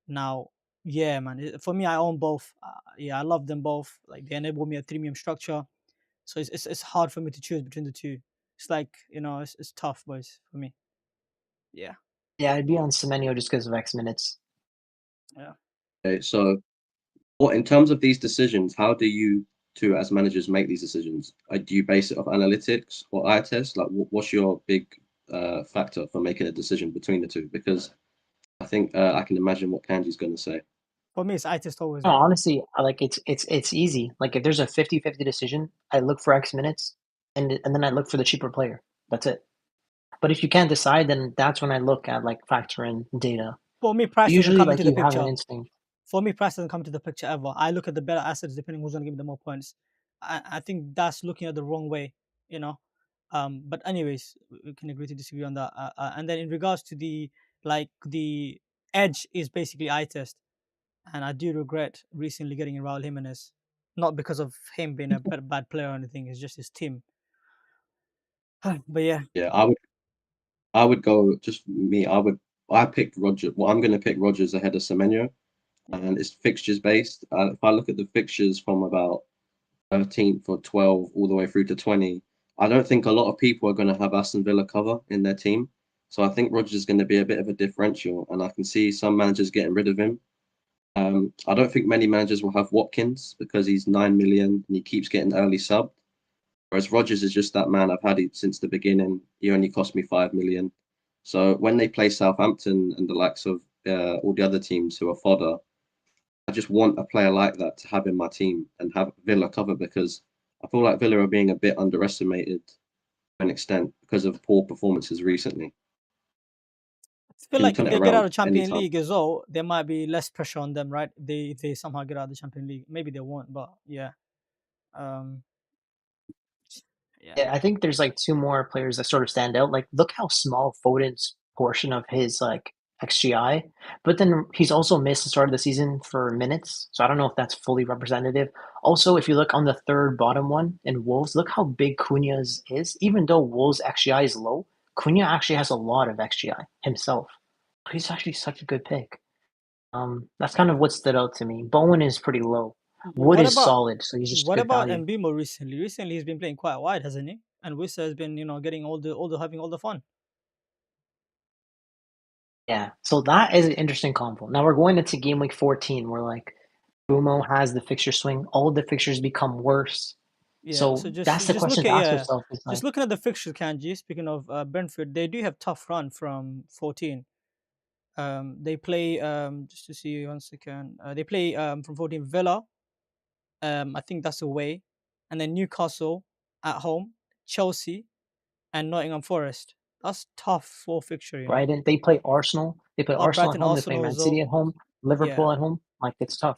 Now, yeah, man. For me, I own both. Yeah, I love them both. Like they enable me a premium structure, so it's hard for me to choose between the two. It's like it's tough, boys, for me. Yeah, yeah, I'd be on Semenyo just because of X minutes. yeah. Okay, so what in terms of these decisions, how do you two as managers make these decisions? Do you base it off analytics or eye test? Like, what's your big factor for making a decision between the two? Because I think I can imagine what Kanji's going to say. For me, it's I test always, No, man. honestly, I like it's easy. Like if there's a 50-50 decision, I look for X minutes and then I look for the cheaper player. That's it. But if you can't decide, then that's when I look at like factor in data. For me, price doesn't Usually come like into the you have an picture. instinct. For me, price doesn't come into the picture ever. I look at the better assets depending who's gonna give me the more points. I think that's looking at the wrong way, you know. But anyways, we can agree to disagree on that. And then in regards to the edge is basically eye test, and I do regret recently getting Raul Jimenez, not because of him being a bad player or anything. It's just his team. But yeah, Yeah, I would go just me. I picked Roger. Well, I'm going to pick Rogers ahead of Semenyo, yeah. and it's fixtures based. If I look at the fixtures from about 13th or 12 all the way through to 20, I don't think a lot of people are going to have Aston Villa cover in their team. So I think Rogers is going to be a bit of a differential, and I can see some managers getting rid of him. I don't think many managers will have Watkins because he's 9 million and he keeps getting early subbed. Whereas Rogers is just that man. I've had it since the beginning. He only cost me 5 million. So when they play Southampton and the likes of all the other teams who are fodder, I just want a player like that to have in my team and have Villa cover because I feel like Villa are being a bit underestimated to an extent because of poor performances recently. I feel Can like turn if it they get out around of Champions anytime. League as well, there might be less pressure on them, right? If they somehow get out of the Champions League, maybe they won't, but yeah, um, yeah, Yeah, I think there's like two more players that sort of stand out. Like look how small Foden's portion of his like XGI, but then he's also missed the start of the season for minutes. So I don't know if that's fully representative. Also, if you look on the third bottom one in Wolves, look how big Cunha's is. Even though Wolves XGI is low, Cunha actually has a lot of XGI himself. He's actually such a good pick. That's kind of what stood out to me. Bowen is pretty low. Wood What is about solid, so he's just what good about value. Mbimo recently? Recently, he's been playing quite wide, hasn't he? And Wissa has been, getting all the having all the fun. Yeah, so that is an interesting combo. Now we're going into game week 14 where like Bumo has the fixture swing, all the fixtures become worse. Yeah. So So just that's the just question look to at ask yeah, yourself is just like, looking at the fixture, Kanji. Speaking of Brentford, they do have tough run from 14. They play just to see once again. They play from 14 Villa. I think that's away, and then Newcastle at home, Chelsea, and Nottingham Forest. That's tough for fixture, you know. Brighton, they play Arsenal. They play Oh, Arsenal at Brighton, home. They play Arsenal Man as well. City at home. Yeah, Liverpool at home. Like it's tough.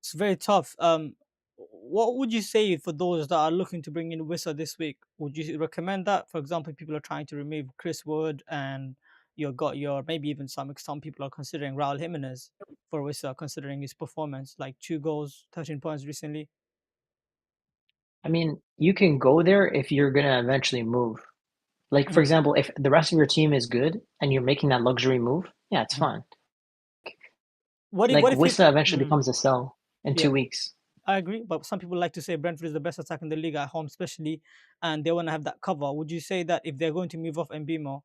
it's very tough. What would you say for those that are looking to bring in Wissa this week? Would you recommend that? For example, people are trying to remove Chris Wood, and you got your maybe even some people are considering Raul Jimenez for Wissa, considering his performance, like 2 goals, 13 points recently. I mean, you can go there if you're gonna eventually move. Like for Mhm, example, if the rest of your team is good and you're making that luxury move, yeah, it's mhm. fine. What Like if you? Wissa eventually Mhm, becomes a sell in yeah, 2 weeks. I agree, but some people like to say Brentford is the best attack in the league at home, especially, and they want to have that cover. Would you say that if they're going to move off Mbimo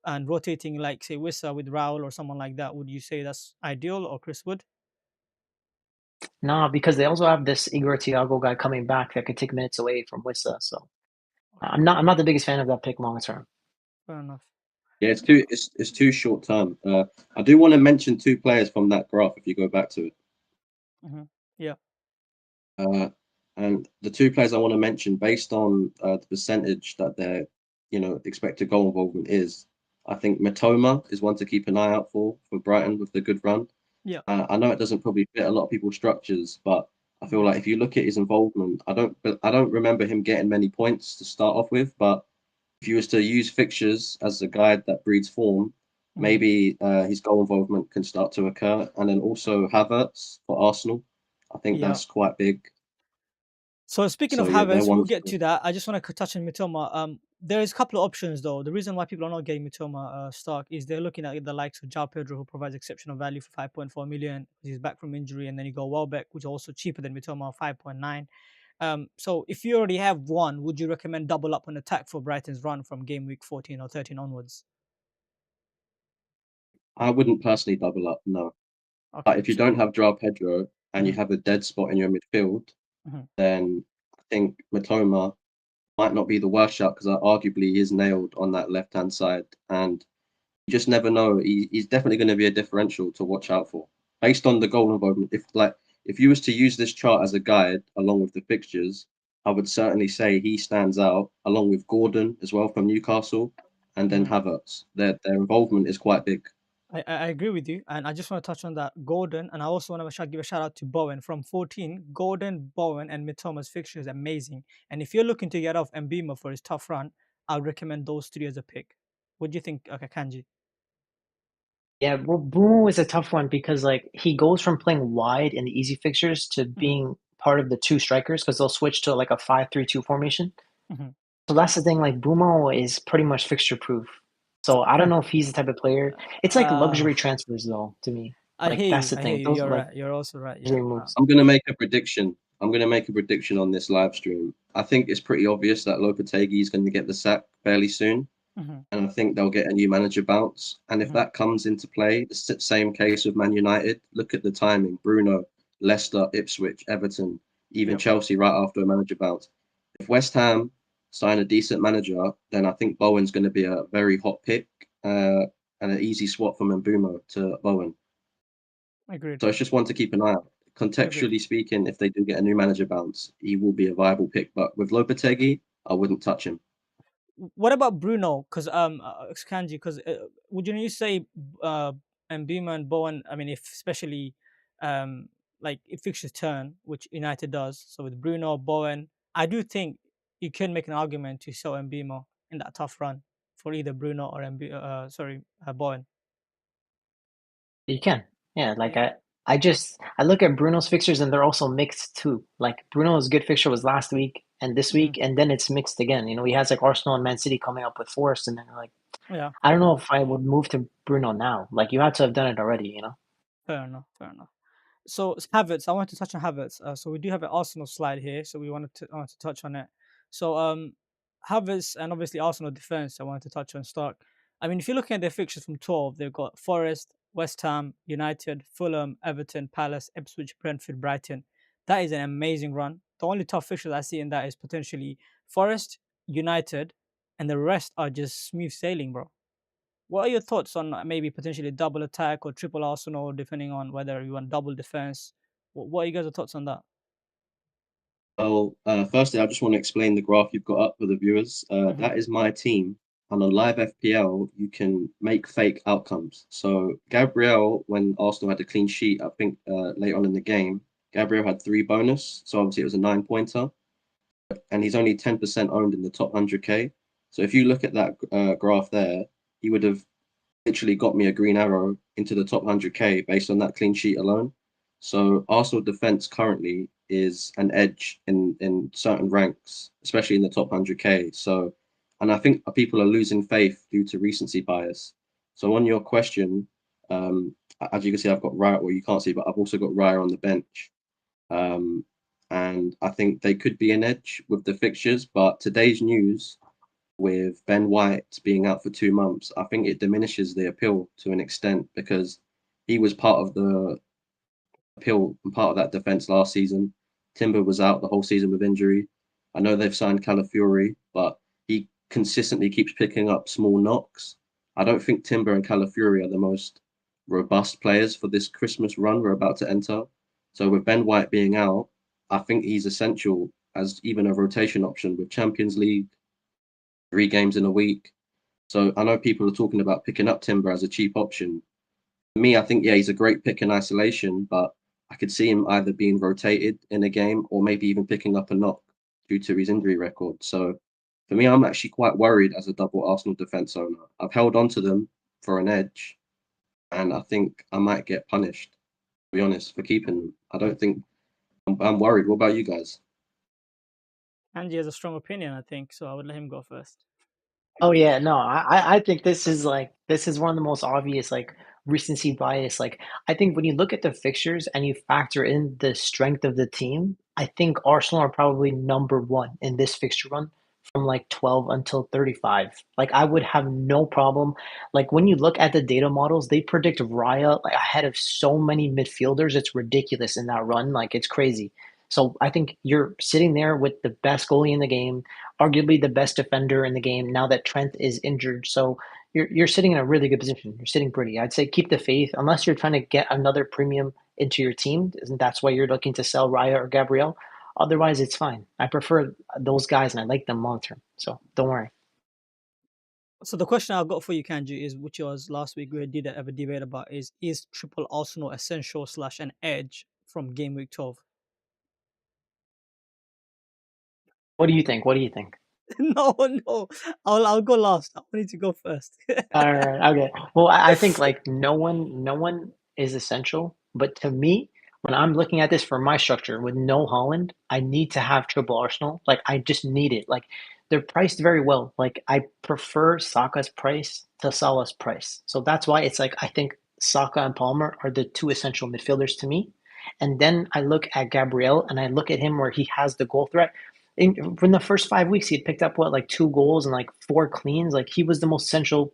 and rotating, like say Wissa with Raul or someone like that, would you say that's ideal or Chris Wood? Nah, because they also have this Igor Thiago guy coming back that could take minutes away from Wissa. So Okay, I'm not the biggest fan of that pick long term. fair enough. Yeah, it's too short term. I do want to mention two players from that graph if you go back to it. Yeah. Uh, and the two players I want to mention, based on the percentage that their, expected goal involvement is, I think Matoma is one to keep an eye out for Brighton with the good run. Yeah. I know it doesn't probably fit a lot of people's structures, but I feel Mhm, like if you look at his involvement, I don't remember him getting many points to start off with, but if you was to use fixtures as a guide that breeds form, mhm. maybe his goal involvement can start to occur. And then also Havertz for Arsenal, I think Yeah. that's quite big. So speaking So of yeah, they're Havertz, we'll ones. get to that. I just want to touch on Mitoma. There is a couple of options though. The reason why people are not getting Mitoma stock is they're looking at the likes of João Pedro, who provides exceptional value for 5.4 million. He's back from injury, and then you go Welbeck, which is also cheaper than Mitoma, 5.9. So if you already have one, would you recommend double up on attack for Brighton's run from game week 14 or 13 onwards? I wouldn't personally double up, no. But Okay. if you don't have João Pedro and you Mhm, have a dead spot in your midfield, mhm. then I think Matoma might not be the worst shot because arguably he is nailed on that left hand side, and you just never know. He's definitely going to be a differential to watch out for based on the goal involvement. If you was to use this chart as a guide along with the fixtures, I would certainly say he stands out along with Gordon as well from Newcastle, and then Mhm. Havertz. Their involvement is quite big. I agree with you, and I just want to touch on that Gordon, and I also want to give a shout out to Bowen from 14. Gordon, Bowen, and Mitoma's fixture is amazing, and if you're looking to get off Mbima for his tough run, I'll recommend those three as a pick. What do you think, okay, Kanji? Yeah, well, Bumo is a tough one because like he goes from playing wide in the easy fixtures to Hmm. being part of the two strikers because they'll switch to like a 5-3-2 formation. Hmm. So that's the thing. Like Bumo is pretty much fixture proof. So I don't Fair. know if he's the type of player. It's like Uh, luxury transfers though to me. I Like hear that's you. the I hear thing. you. Those You're are like right. You're also right. Yeah. luxury moves. I'm going to make a prediction. I'm going to make a prediction on this live stream. I think it's pretty obvious that Lopetegui is going to get the sack fairly soon, Hmm. and I think they'll get a new manager bounce. And if Hmm. that comes into play, the same case with Man United. Look at the timing: Bruno, Leicester, Ipswich, Everton, even Yep. Chelsea right after a manager bounce. If West Ham sign a decent manager, then I think Bowen's going to be a very hot pick and an easy swap from Mbeumo to Bowen. Agreed. So it's just one to keep an eye out. Agreed. Contextually speaking, if they do get a new manager bounce, he will be a viable pick. But with Lopetegui, I wouldn't touch him. What about Bruno? Because Kanji, because would you say uh Mbima and Bowen? I mean, if especially um like if fixtures turn, which United does, so with Bruno, Bowen, I do think you can make an argument to sell Mbima in that tough run for either Bruno or Bowen. You can. Yeah, like Yeah. I look at Bruno's fixtures and they're also mixed too. Like Bruno's good fixture was last week and this Hmm. week, and then it's mixed again. He has like Arsenal and Man City coming up with Forest, and then like Yeah. I don't know if I would move to Bruno now. Like you had to have done it already. Fair enough. Fair enough. So Havertz, I want to touch on Havertz. So we do have an Arsenal slide here, so I want to touch on it. So Havertz and obviously Arsenal defense, I wanted to touch on Stark. I mean, if you're looking at their fixtures from 12, they've got Forest, West Ham, United, Fulham, Everton, Palace, Ipswich, Brentford, Brighton. That is an amazing run. The only tough fixtures I see in that is potentially Forest, United, and the rest are just smooth sailing, bro. What are your thoughts on maybe potentially double attack or triple Arsenal, depending on whether you want double defense? What are you guys' thoughts on that? Well, firstly, I just want to explain the graph you've got up for the viewers. Hmm. That is my team. And on live FPL, you can make fake outcomes. So Gabriel, when Arsenal had a clean sheet, I think late on in the game, Gabriel had 3 bonus. So obviously it was a 9 pointer. And he's only 10% owned in the top 100K. So if you look at that graph there, he would have literally got me a green arrow into the top 100K based on that clean sheet alone. So Arsenal defense currently is an edge in certain ranks, especially in the top 100K. So, and I think people are losing faith due to recency bias. So on your question, as you can see, I've got Raya, well, you can't see, but I've also got Raya on the bench. Um, and I think they could be an edge with the fixtures, but today's news with Ben White being out for 2 months, I think it diminishes the appeal to an extent because he was part of the appeal and part of that defense last season. Timber was out the whole season with injury. I know they've signed Calafiori, but he consistently keeps picking up small knocks. I don't think Timber and Calafiori are the most robust players for this Christmas run we're about to enter. So with Ben White being out, I think he's essential as even a rotation option with Champions League, 3 games in a week. So I know people are talking about picking up Timber as a cheap option. For me, I think, yeah, he's a great pick in isolation, but I could see him either being rotated in a game or maybe even picking up a knock due to his injury record. So for me, I'm actually quite worried as a double Arsenal defence owner. I've held on to them for an edge, and I think I might get punished, to be honest, for keeping them. I don't think I'm worried. What about you guys? Angie has a strong opinion, I think, so I would let him go first. Oh yeah, no, I think this is one of the most obvious like recency bias. Like I think when you look at the fixtures and you factor in the strength of the team, I think Arsenal are probably number one in this fixture run from like 12 until 35. Like I would have no problem. Like when you look at the data models, they predict Raya like ahead of so many midfielders. It's ridiculous in that run. Like it's crazy. So I think you're sitting there with the best goalie in the game, arguably the best defender in the game now that Trent is injured. So you're sitting in a really good position. You're sitting pretty. I'd say keep the faith unless you're trying to get another premium into your team. And that's why you're looking to sell Raya or Gabriel. Otherwise, it's fine. I prefer those guys and I like them long term. So don't worry. So the question I've got for you, Kanji, is which was last week we did have a debate about is triple Arsenal essential slash an edge from game week 12? What do you think? What do you think? No, no. I'll go last. I need to go first. All right. Okay. Well, I think like no one is essential, but to me, when I'm looking at this for my structure with no Holland, I need to have triple Arsenal. Like I just need it. Like they're priced very well. Like I prefer Saka's price to Salah's price. So that's why it's like I think Saka and Palmer are the two essential midfielders to me. And then I look at Gabriel and I look at him where he has the goal threat in the first 5 weeks, he had picked up what like 2 goals and like 4 cleans. Like he was the most central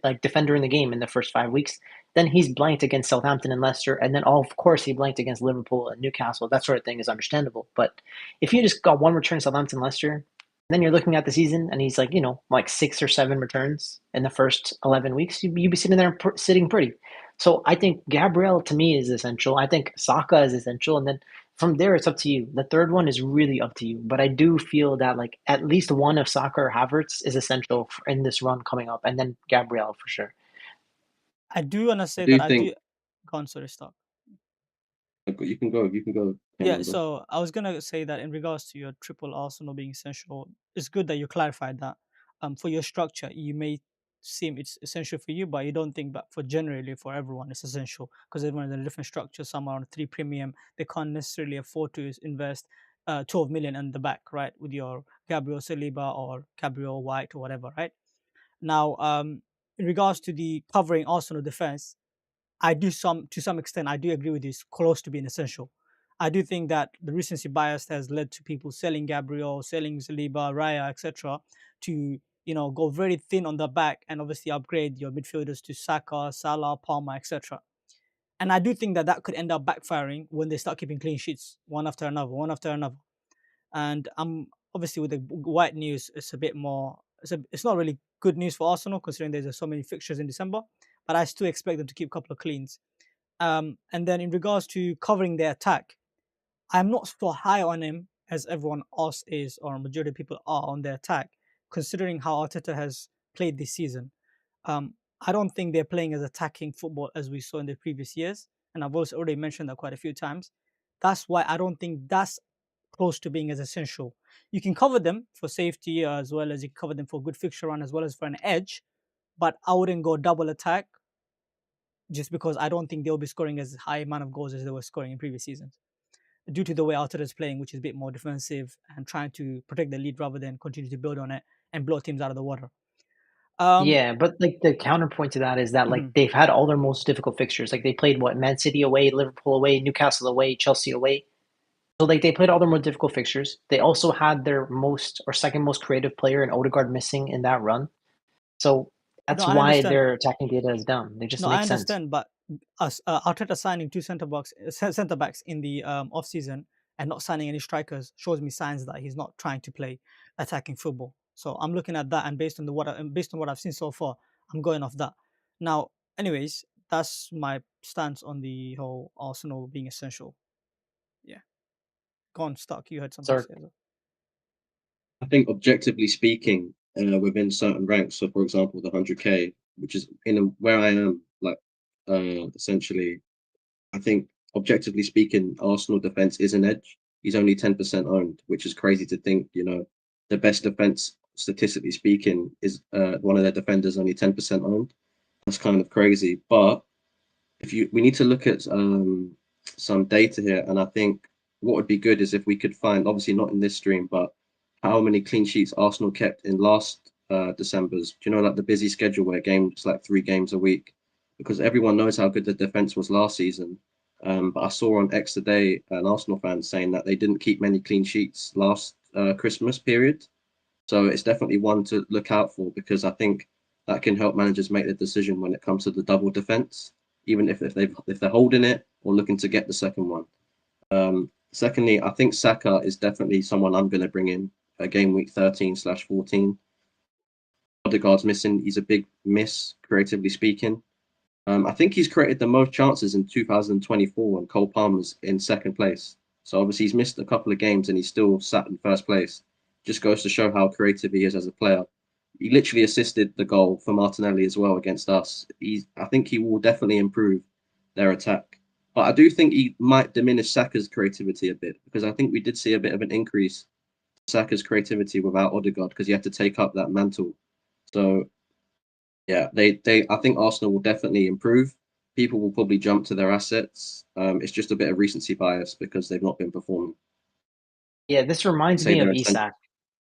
like defender in the game in the first 5 weeks. Then he's blanked against Southampton and Leicester, and then of course he blanked against Liverpool and Newcastle. That sort of thing is understandable. But if you just got one return Southampton Leicester, then you're looking at the season and he's like like 6 or 7 returns in the first 11 weeks. You'd be sitting there sitting pretty. So I think Gabriel to me is essential. I think Saka is essential, and then from there, it's up to you. The third one is really up to you. But I do feel that like at least one of Saka or Havertz is essential in this run coming up, and then Gabriel for sure. I do want to I say that do I do. think Go on, sorry, stop. you can go, Yeah, Bro. so I was gonna say that in regards to your triple Arsenal being essential, it's good that you clarified that. For your structure, you may seem it's essential for you, but you don't think that for generally for everyone it's essential because everyone is in a different structure. Some are on 3 premium, they can't necessarily afford to invest 12 million in the back, right? With your Gabriel Saliba or Gabriel White or whatever, right? Now, in regards to the covering Arsenal defense, I do to some extent I do agree with this close to being essential. I do think that the recency bias has led to people selling Gabriel, selling Saliba, Raya, etc. to go very thin on the back and obviously upgrade your midfielders to Saka, Salah, Palmer, etc. And I do think that that could end up backfiring when they start keeping clean sheets one after another, one after another. And I'm obviously with the White news, it's a bit more. It's not really good news for Arsenal considering there's so many fixtures in December. But I still expect them to keep a couple of cleans. And then in regards to covering their attack, I'm not so high on him as everyone else is, or a majority of people are on their attack, considering how Arteta has played this season. I don't think they're playing as attacking football as we saw in the previous years, and I've also already mentioned that quite a few times. That's why I don't think that's close to being as essential. You can cover them for safety as well as you can cover them for good fixture run as well as for an edge, but I wouldn't go double attack just because I don't think they'll be scoring as high amount of goals as they were scoring in previous seasons due to the way Arteta is playing, which is a bit more defensive and trying to protect the lead rather than continue to build on it and blow teams out of the water. Yeah, but like the counterpoint to that is that like Mhm. they've had all their most difficult fixtures. Like they played what, Man City away, Liverpool away, Newcastle away, Chelsea away. So like they played all their more difficult fixtures. They also had their most or second most creative player in Odegaard missing in that run. So No, that's I why understand. their attacking data is down. It just No, I makes sense. understand, but us Arteta signing two centre backs in the off season and not signing any strikers shows me signs that he's not trying to play attacking football. So I'm looking at that, and based on what I've seen so far, I'm going off that. Now, anyways, that's my stance on the whole Arsenal being essential. Yeah, go on, Stark. You had something to So say as well. I think objectively speaking, within certain ranks, so for example, the 100K, which is where I am, like essentially, I think objectively speaking, Arsenal defense is an edge. He's only 10% owned, which is crazy to think. The best defense, statistically speaking, is one of their defenders only 10% owned. That's kind of crazy. But we need to look at some data here, and I think what would be good is if we could find, obviously not in this stream, but how many clean sheets Arsenal kept in last December's. Do you know, like the busy schedule where games like 3 games a week? Because everyone knows how good the defense was last season. But I saw on X today an Arsenal fan saying that they didn't keep many clean sheets last Christmas period. So it's definitely one to look out for because I think that can help managers make the decision when it comes to the double defense, even if they're holding it or looking to get the second one. Secondly, I think Saka is definitely someone I'm going to bring in a game week 13/14. Odegaard's missing. He's a big miss, creatively speaking. I think he's created the most chances in 2024 when Cole Palmer's in second place. So obviously he's missed a couple of games and he's still sat in first place. Just goes to show how creative he is as a player. He literally assisted the goal for Martinelli as well against us. I think he will definitely improve their attack. But I do think he might diminish Saka's creativity a bit because I think we did see a bit of an increase in Saka's creativity without Odegaard because he had to take up that mantle. So yeah, I think Arsenal will definitely improve. People will probably jump to their assets. It's just a bit of recency bias because they've not been performing. yeah, this reminds Say me of they're Isak.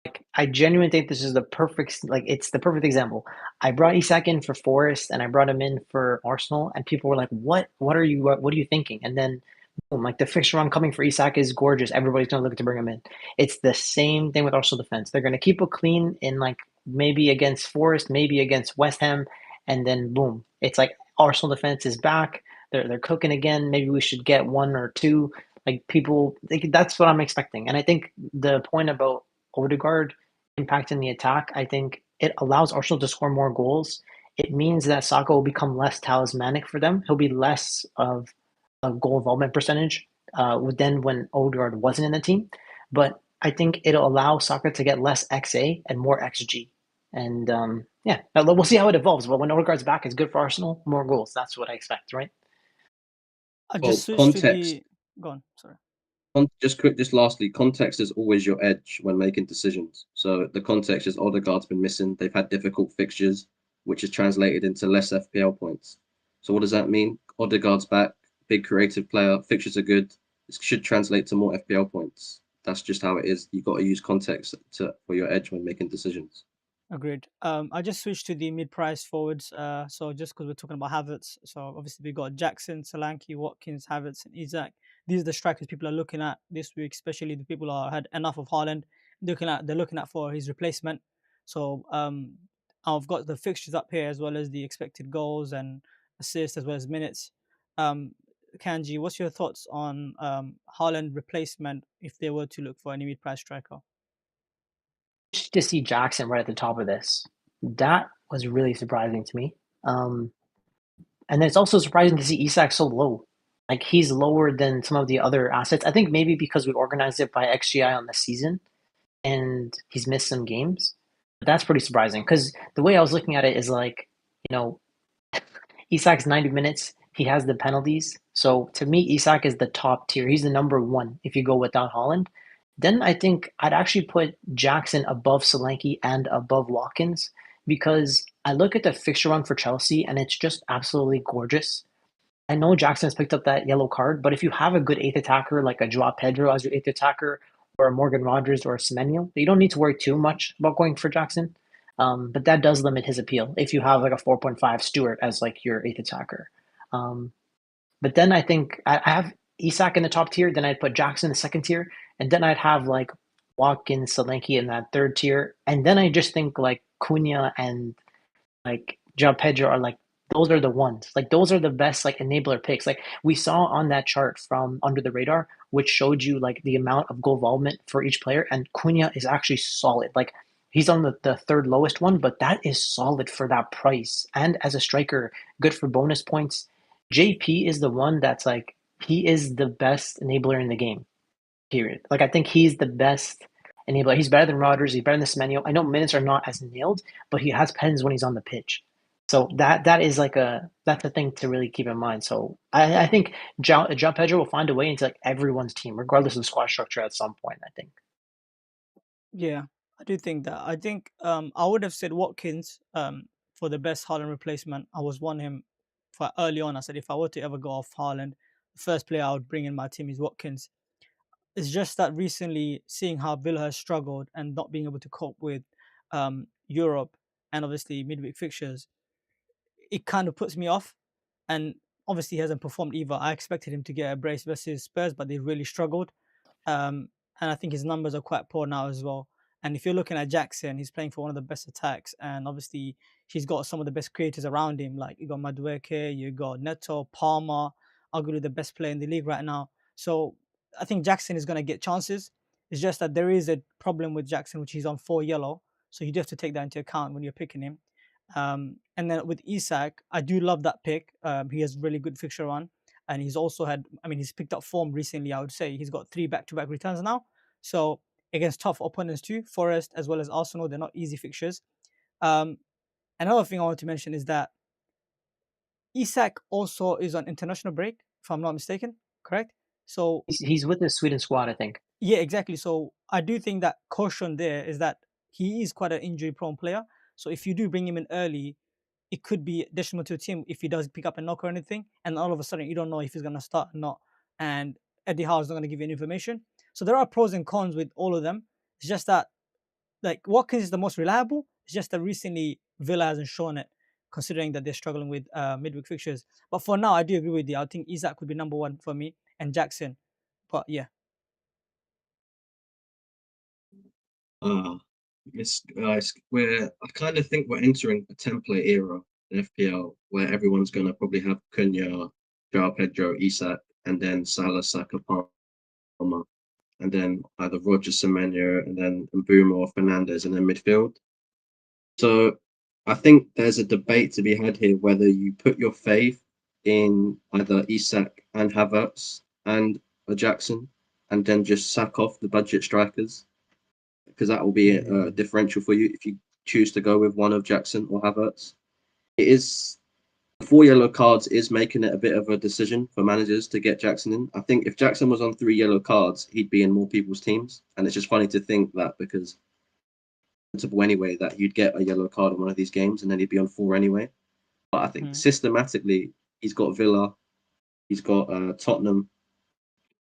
Like, I genuinely think this is the perfect, like, it's the perfect example. I brought Isak in for Forest and I brought him in for Arsenal, and people were like, what are you thinking? And then, boom, like the fixture run coming for Isak is gorgeous. Everybody's going to look to bring him in. It's the same thing with Arsenal defense. They're going to keep it clean in like maybe against Forest, maybe against West Ham, and then boom, it's like Arsenal defense is back. They're cooking again. Maybe we should get one or two. Like that's what I'm expecting. And I think the point about Odegaard impacting the attack, I think it allows Arsenal to score more goals. It means that Saka will become less talismanic for them. He'll be less of a goal involvement percentage than when Odegaard wasn't in the team. But I think it'll allow Saka to get less XA and more XG. And yeah, we'll see how it evolves. But when Odegaard's back, it's good for Arsenal. More goals. That's what I expect, right? I just Well, switched to context. the. Go on, sorry. Just lastly, context is always your edge when making decisions. So the context is Odegaard's been missing. They've had difficult fixtures, which is translated into less FPL points. So what does that mean? Odegaard's back, big creative player. Fixtures are good. This should translate to more FPL points. That's just how it is. You've got to use context for your edge when making decisions. Agreed. I just switched to the mid-price forwards. So just because we're talking about Havertz, so obviously we got Jackson, Solanke, Watkins, Havertz, and Isak. These are the strikers people are looking at this week, especially the people who had enough of Haaland. They're looking at for his replacement. So I've got the fixtures up here as well as the expected goals and assists as well as minutes. Kanji, what's your thoughts on Haaland replacement if they were to look for any mid-price striker? Just to see Jackson right at the top of this. That was really surprising to me. And then it's also surprising to see Isak so low. Like he's lower than some of the other assets. I think maybe because we organized it by XGI on the season and he's missed some games. But that's pretty surprising because the way I was looking at it is like, you know, Isak's 90 minutes. He has the penalties. So to me, Isak is the top tier. He's the number one if you go without Holland. Then I think I'd actually put Jackson above Solanke and above Watkins because I look at the fixture run for Chelsea and it's just absolutely gorgeous. I know Jackson has picked up that yellow card, but if you have a good eighth attacker like a Joao Pedro as your eighth attacker or a Morgan Rogers or a Semenyo, you don't need to worry too much about going for Jackson. But that does limit his appeal if you have like a 4.5 Stewart as like your eighth attacker. Um, but then I think I have Isak in the top tier, then I'd put Jackson in the second tier, and then I'd have like Watkins, Solanke in that third tier, and then I just think like Cunha and like João Pedro are like those are the ones. Like those are the best like enabler picks. Like we saw on that chart from Under the Radar, which showed you like the amount of goal involvement for each player, and Cunha is actually solid. Like he's on the third lowest one, but that is solid for that price. And as a striker, good for bonus points. JP is the one that's like he is the best enabler in the game. Period. Like I think he's the best enabler. He's better than Rodgers. He's better than Semenyo. I know minutes are not as nailed, but he has pens when he's on the pitch. So that is like that's a thing to really keep in mind. So I think John Pedro will find a way into like everyone's team, regardless of squad structure at some point. I think. Yeah, I do think that. I think I would have said Watkins for the best Haaland replacement. I was wanting him for early on. I said if I were to ever go off Haaland, the first player I would bring in my team is Watkins. It's just that recently, seeing how Villa has struggled and not being able to cope with Europe and obviously midweek fixtures, it kind of puts me off. And obviously, he hasn't performed either. I expected him to get a brace versus Spurs, but they really struggled. And I think his numbers are quite poor now as well. And if you're looking at Jackson, he's playing for one of the best attacks, and obviously he's got some of the best creators around him. Like you got Madueke, you got Neto, Palmer, arguably the best player in the league right now. So I think Jackson is going to get chances. It's just that there is a problem with Jackson, which he's on 4 yellow. So you do have to take that into account when you're picking him. And then with Isak, I do love that pick. He has really good fixture run, and he's also had. I mean, he's picked up form recently. I would say he's got 3 back-to-back returns now. So against tough opponents too, Forest as well as Arsenal, they're not easy fixtures. Another thing I want to mention is that Isak also is on international break, if I'm not mistaken. Correct. So He's with the Sweden squad, I think. yeah, exactly. So I do think that caution there is that he is quite an injury-prone player. So if you do bring him in early, it could be detrimental to a team if he does pick up a knock or anything, and all of a sudden you don't know if he's going to start or not. And Eddie Howe is not going to give you any information. So there are pros and cons with all of them. It's just that like Watkins is the most reliable. It's just that recently Villa hasn't shown it, considering that they're struggling with midweek fixtures. But for now, I do agree with you. I think Isak could be number one for me and Jackson. But yeah, Uh, it's guys, I kind of think we're entering a template era in FPL where everyone's gonna probably have Cunha, Joao Pedro, Isak, and then Salah, Saka, Palmer, and then either Roger Semenyo, and then Mbuma or Fernandez, and then midfield. So I think there's a debate to be had here whether you put your faith in either Isak and Havertz and a Jackson, and then just sack off the budget strikers, because that will be a differential for you if you choose to go with one of Jackson or Havertz. It is 4 yellow cards is making it a bit of a decision for managers to get Jackson in. I think if Jackson was on 3 yellow cards, he'd be in more people's teams, and it's just funny to think that because anyway that you'd get a yellow card in one of these games and then he'd be on 4 anyway. But I think systematically he's got Villa, he's got Tottenham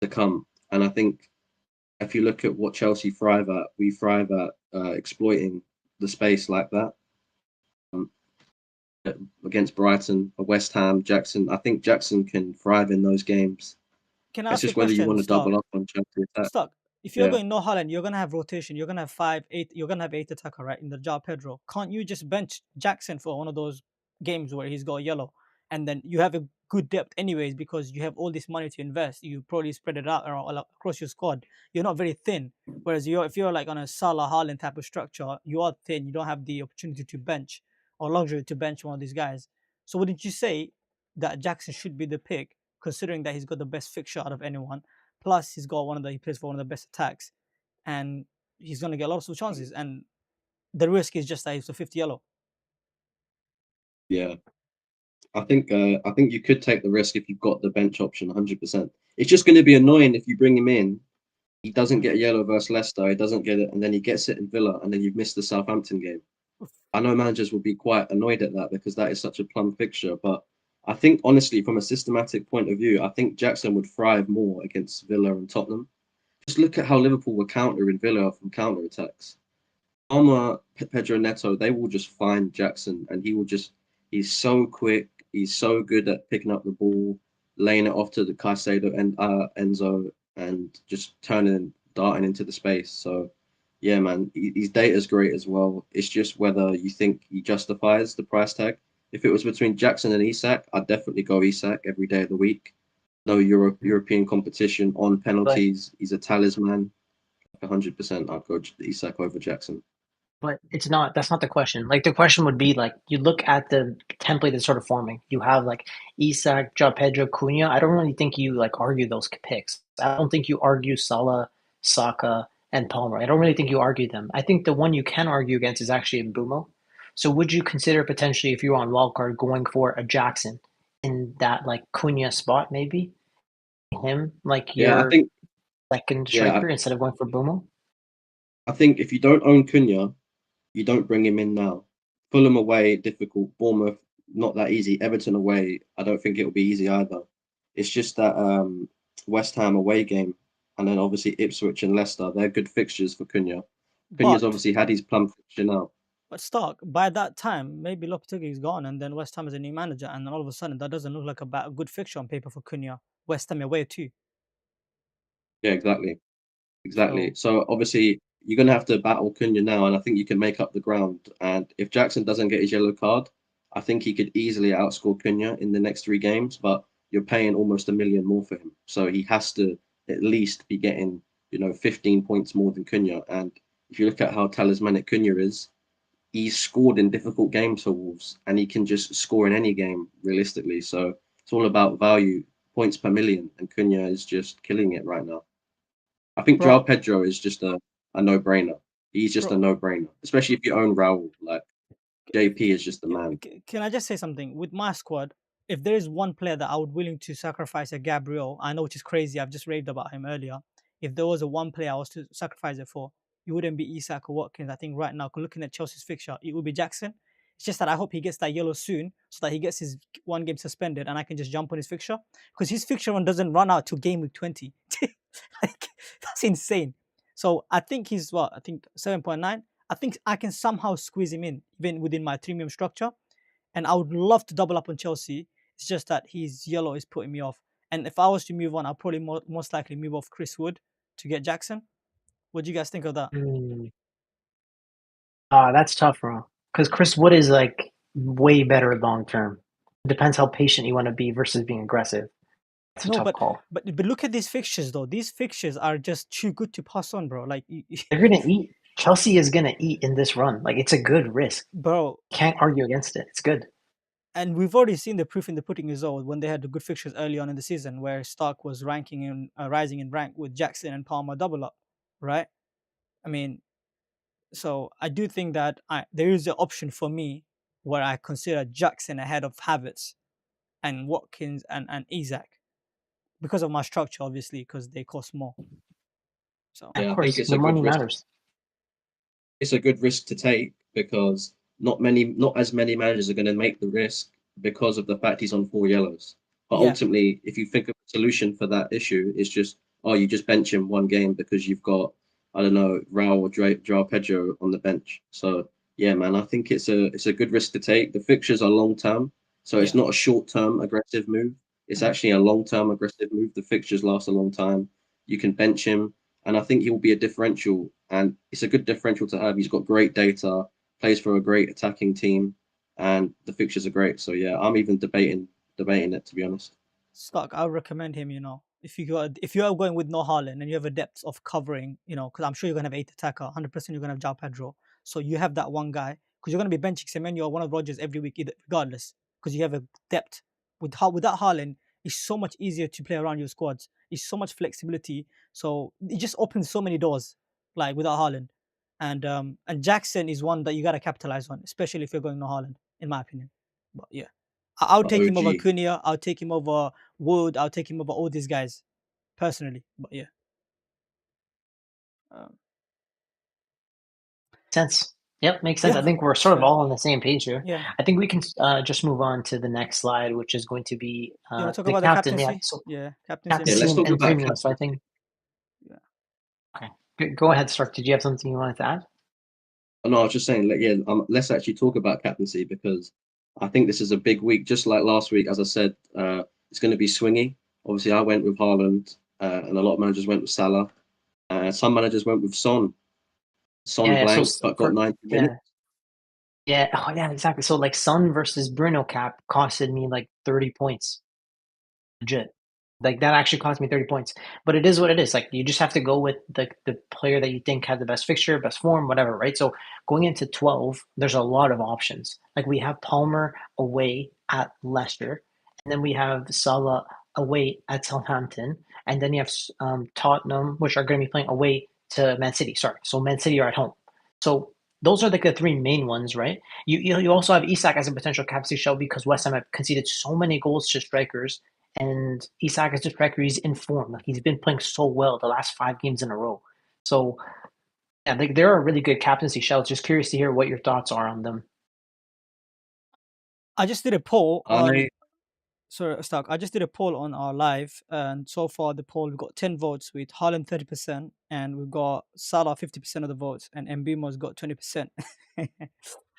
to come, and I think if you look at what Chelsea thrive at, we thrive at exploiting the space like that. Against Brighton or West Ham, Jackson, I think Jackson can thrive in those games. can I It's ask you a just whether you question, want to Stark? double up on Chelsea attack. Stark, if you're Yeah. going no Holland, you're gonna have rotation. You're gonna have 5, 8. You're gonna have 8 attacker, right? In the Joao Pedro, can't you just bench Jackson for one of those games where he's got yellow, and then you have a good depth anyways, because you have all this money to invest. You probably spread it out across your squad. You're not very thin. Whereas if you're like on a Salah Haaland type of structure, you are thin. You don't have the opportunity to bench or luxury to bench one of these guys. So wouldn't you say that Jackson should be the pick, considering that he's got the best fixture out of anyone? Plus, he plays for one of the best attacks, and he's gonna get lots of chances. And the risk is just that he's a 50 yellow. Yeah, I think you could take the risk if you've got the bench option 100%. It's just going to be annoying if you bring him in, he doesn't get a yellow versus Leicester, he doesn't get it, and then he gets it in Villa, and then you've missed the Southampton game. I know managers will be quite annoyed at that because that is such a plum fixture, but I think honestly, from a systematic point of view, I think Jackson would thrive more against Villa and Tottenham. Just look at how Liverpool were countering Villa from counter attacks. Palmer, Pedro Neto, they will just find Jackson, and he's so quick, he's so good at picking up the ball, laying it off to the Caicedo and Enzo, and just darting into the space. So, yeah, man, his data's great as well. It's just whether you think he justifies the price tag. If it was between Jackson and Isak, I'd definitely go Isak every day of the week. No European competition on But penalties. He's a talisman. 100%, I'd go Isak over Jackson. But it's not. That's not the question. Like the question would be like you look at the template that's sort of forming. You have like Isak, João Pedro, Cunha. I don't really think you like argue those picks. I don't think you argue Salah, Saka, and Palmer. I don't really think you argue them. I think the one you can argue against is actually Mbumo. So would you consider potentially if you're on wildcard going for a Jackson in that like Cunha spot maybe him like Yeah, I your think second yeah, striker instead of going for Bumo? I think if you don't own Cunha, you don't bring him in now. Fulham away, difficult. Bournemouth, not that easy. Everton away, I don't think it'll be easy either. It's just that West Ham away game, and then obviously Ipswich and Leicester, they're good fixtures for Cunha. Cunha's But obviously had his plum fixture now. Stark, by that time, maybe Lopetegui is gone, and then West Ham is a new manager, and then all of a sudden, that doesn't look like a good fixture on paper for Cunha. West Ham away too. Yeah, exactly. Exactly. So So obviously you're gonna have to battle Cunha now, and I think you can make up the ground. And if Jackson doesn't get his yellow card, I think he could easily outscore Cunha in the next 3 games. But you're paying almost a million more for him, so he has to at least be getting 15 points more than Cunha. And if you look at how talismanic Cunha is, he's scored in difficult games for Wolves, and he can just score in any game realistically. So it's all about value, points per million, and Cunha is just killing it right now. I think bro, João Pedro is just a no-brainer. He's just bro, a no-brainer, especially if you own Raul. Like JP is just the man. can I just say something? With my squad, if there is one player that I would willing to sacrifice a Gabriel, I know which is crazy. I've just raved about him earlier. If there was a one player I was to sacrifice it for, it wouldn't be Isak or Watkins. I think right now, looking at Chelsea's fixture, it would be Jackson. It's just that I hope he gets that yellow soon, so that he gets his one game suspended, and I can just jump on his fixture because his fixture one doesn't run out till game week 20. Like, that's insane. So I think he's what? I think 7.9. I think I can somehow squeeze him in, even within my premium structure. And I would love to double up on Chelsea. It's just that his yellow is putting me off. And if I was to move on, I'll probably most likely move off Chris Wood to get Jackson. What do you guys think of that? Mm. That's tough, bro. Because Chris Wood is like way better long term. It depends how patient you want to be versus being aggressive. It's a No, tough but call. but but look at these fixtures though. These fixtures are just too good to pass on, bro. Like, They're gonna eat. Chelsea is gonna eat in this run. Like it's a good risk. bro. Can't argue against it. It's good. And we've already seen the proof in the pudding as well when they had the good fixtures early on in the season, where Stark was ranking and rising in rank with Jackson and Palmer double up, right? I mean, so I do think that there is an option for me where I consider Jackson ahead of Havertz and Watkins and Isaac because of my structure, obviously, because they cost more. So Of Yeah, I think course, it's the a good money risk. matters. It's a good risk to take because not as many managers are going to make the risk because of the fact he's on 4 yellows. But yeah, ultimately, if you think of a solution for that issue, it's just you just bench him 1 game because you've got I don't know Raul or João Pedro on the bench. So yeah, man, I think it's a good risk to take. The fixtures are long term, so it's yeah, not a short term aggressive move. It's mhm, actually a long term aggressive move. The fixtures last a long time. You can bench him, and I think he will be a differential, and it's a good differential to have. He's got great data, plays for a great attacking team, and the fixtures are great. So yeah, I'm even debating debating it, to be honest. Stock, I would recommend him. If you are going with no Haaland and you have a depth of covering, because I'm sure you're gonna have 8 attacker, 100% you're gonna have João Pedro. So you have that one guy because you're gonna be benching Semenyo or one of Rogers every week, regardless, because you have a depth. Without Haaland, it's so much easier to play around your squads. It's so much flexibility. So it just opens so many doors, like without Haaland. And Jackson is one that you gotta capitalize on, especially if you're going no Haaland, in my opinion. But yeah. I'll take him over OG. Cunha. I'll take him over Wood. I'll take him over all these guys, personally. But yeah. Sense. Yep, makes sense. Yeah. I think we're sort of all on the same page here. Yeah. I think we can just move on to the next slide, which is going to be You want to talk the about the captain. Yeah, captaincy? so Yeah, captaincy. Yeah, captaincy let's talk and about premium. So I captaincy. think. Yeah. Okay, go ahead, Stark. Did you have something you wanted to add? No, I was just saying, let's actually talk about captaincy because I think this is a big week. Just like last week, as I said, it's going to be swingy. Obviously, I went with Haaland, and a lot of managers went with Salah. Some managers went with Son. Son Yeah. So blanked, but got 90 minutes. yeah. Oh yeah, exactly. So like Sun versus Bruno cap costed me like 30 points. Legit. Like that actually cost me 30 points. But it is what it is. Like you just have to go with the player that you think had the best fixture, best form, whatever, right? So going into 12, there's a lot of options. Like we have Palmer away at Leicester, and then we have Salah away at Southampton, and then you have Tottenham, which are going to be playing away to Man City. Sorry, so Man City are at home. So those are like the three main ones, right? You also have Isak as a potential captaincy show because West Ham have conceded so many goals to strikers, and Isak is just he's in form. Like he's been playing so well the last 5 games in a row. So yeah, like there are really good captaincy shouts. Just curious to hear what your thoughts are on them. I just did a poll on. Sorry, Stark. I just did a poll on our live, and so far the poll, we've got 10 votes with Haaland 30%, and we've got Salah 50% of the votes, and Mbimo's got 20%.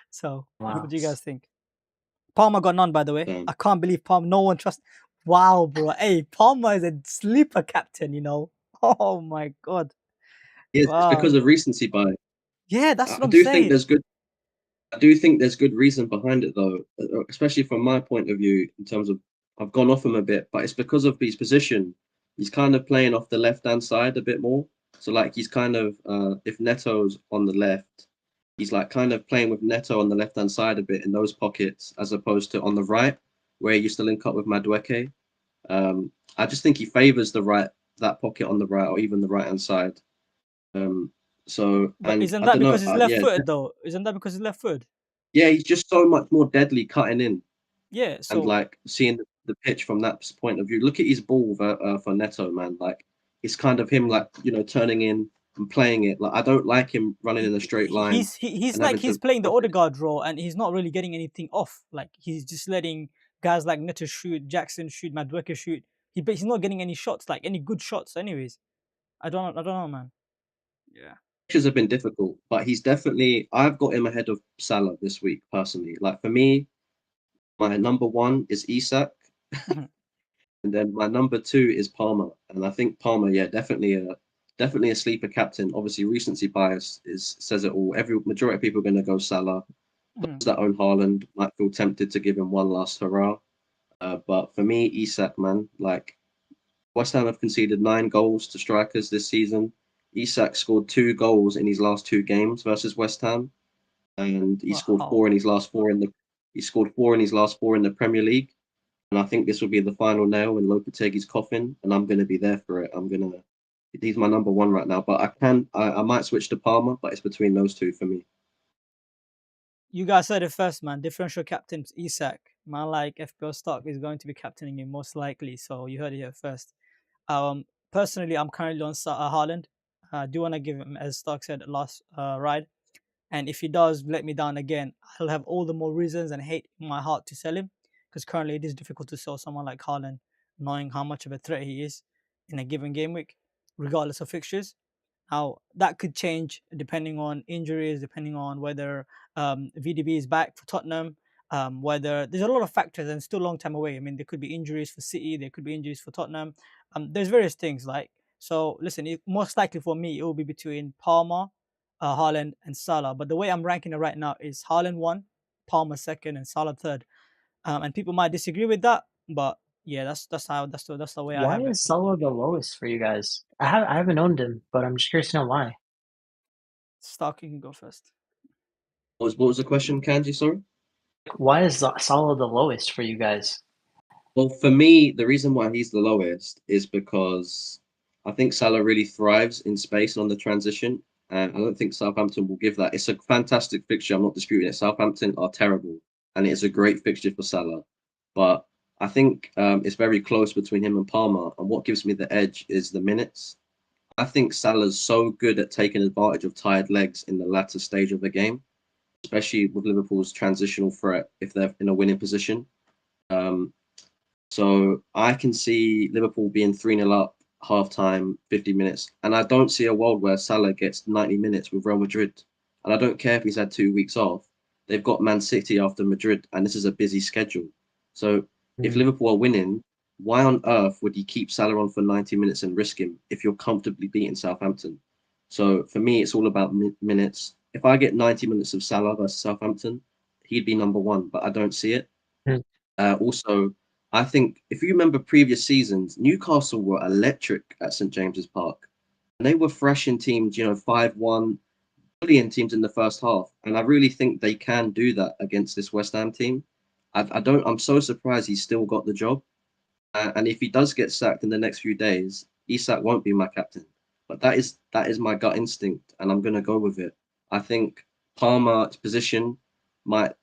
So, Wow. what do you guys think? Palmer got none, by the way. Damn. I can't believe Palmer. No one trusts. Wow, bro. Hey, Palmer is a sleeper captain. Oh my god. Yes, it's Wow. because of recency bias. Yeah, that's what I I'm do think saying. there's good. I do think there's good reason behind it, though, especially from my point of view, in terms of I've gone off him a bit, but it's because of his position. He's kind of playing off the left-hand side a bit more. So, like, he's kind of, if Neto's on the left, he's like kind of playing with Neto on the left-hand side a bit in those pockets, as opposed to on the right, where he used to link up with Madueke. I just think he favors that pocket on the right, or even the right-hand side. But And isn't I that don't know, because he's left footed though? Isn't that because he's left footed? yeah, he's just so much more deadly cutting in Yeah. and So like seeing the pitch from that point of view. Look at his ball for Neto, man. Like it's kind of him, like turning in and playing it. Like I don't like him running in a straight line he's and like having he's to. playing the Odegaard role, and he's not really getting anything off. Like he's just letting guys like Neto shoot, Jackson shoot, Madueke shoot. But he's not getting any shots, like any good shots. Anyways, I don't know, man. Yeah. Pitches have been difficult, but he's definitely. I've got him ahead of Salah this week personally. Like for me, my number one is Isak. And then my number two is Palmer, and I think Palmer, yeah, definitely a sleeper captain. Obviously, recency bias says it all. Every majority of people are going to go Salah. Those that own Haaland might feel tempted to give him one last hurrah. But for me, Isak, man, like West Ham have conceded 9 goals to strikers this season. Isak scored 2 goals in his last 2 games versus West Ham, and he scored Wow. 4 in his last 4 in the. He scored 4 in his last 4 in the Premier League. And I think this will be the final nail in Lopetegui's coffin, and I'm going to be there for it. He's my number one right now, but I might switch to Palmer, but it's between those two for me. You guys said it first, man. Differential captain Isak. Man, like FPL stock is going to be captaining him most likely. So you heard it here first. Personally, I'm currently on Haaland. I do want to give him, as Stock said, last ride. And if he does let me down again, I'll have all the more reasons and hate in my heart to sell him. Because currently it is difficult to sell someone like Haaland, knowing how much of a threat he is in a given game week, regardless of fixtures. Now, that could change depending on injuries, depending on whether VDB is back for Tottenham, whether there's a lot of factors and still a long time away. I mean, there could be injuries for City, there could be injuries for Tottenham. There's various things like, so listen, most likely for me, it will be between Palmer, Haaland, and Salah. But the way I'm ranking it right now is Haaland 1, Palmer 2nd, and Salah 3rd. And people might disagree with that, But yeah, that's the way I Why have it. is Salah the lowest for you guys? I haven't owned him, but I'm just curious to know why. Stark, you can go first. What was the question, Kanji? Sorry. Why is Salah the lowest for you guys? Well, for me, the reason why he's the lowest is because I think Salah really thrives in space on the transition, and I don't think Southampton will give that. It's a fantastic fixture. I'm not disputing it. Southampton are terrible, and it's a great fixture for Salah. But I think it's very close between him and Palmer, and what gives me the edge is the minutes. I think Salah's so good at taking advantage of tired legs in the latter stage of the game, especially with Liverpool's transitional threat if they're in a winning position. Um, so I can see Liverpool being 3-0 up, half time, 50 minutes. And I don't see a world where Salah gets 90 minutes with Real Madrid. And I don't care if he's had 2 weeks off. They've got Man City after Madrid, and this is a busy schedule. So if Mm. Liverpool are winning, why on earth would you keep Salah on for 90 minutes and risk him if you're comfortably beating Southampton? So for me, it's all about minutes. If I get 90 minutes of Salah versus Southampton, he'd be number one, but I don't see it. Mm. Also, I think if you remember previous seasons, Newcastle were electric at St James's Park, and they were thrashing teams, 5-1, bullying teams in the first half. And I really think they can do that against this West Ham team. I don't. I'm so surprised he's still got the job. And if he does get sacked in the next few days, Isak won't be my captain. But that is my gut instinct, and I'm gonna go with it. I think Palmer's position might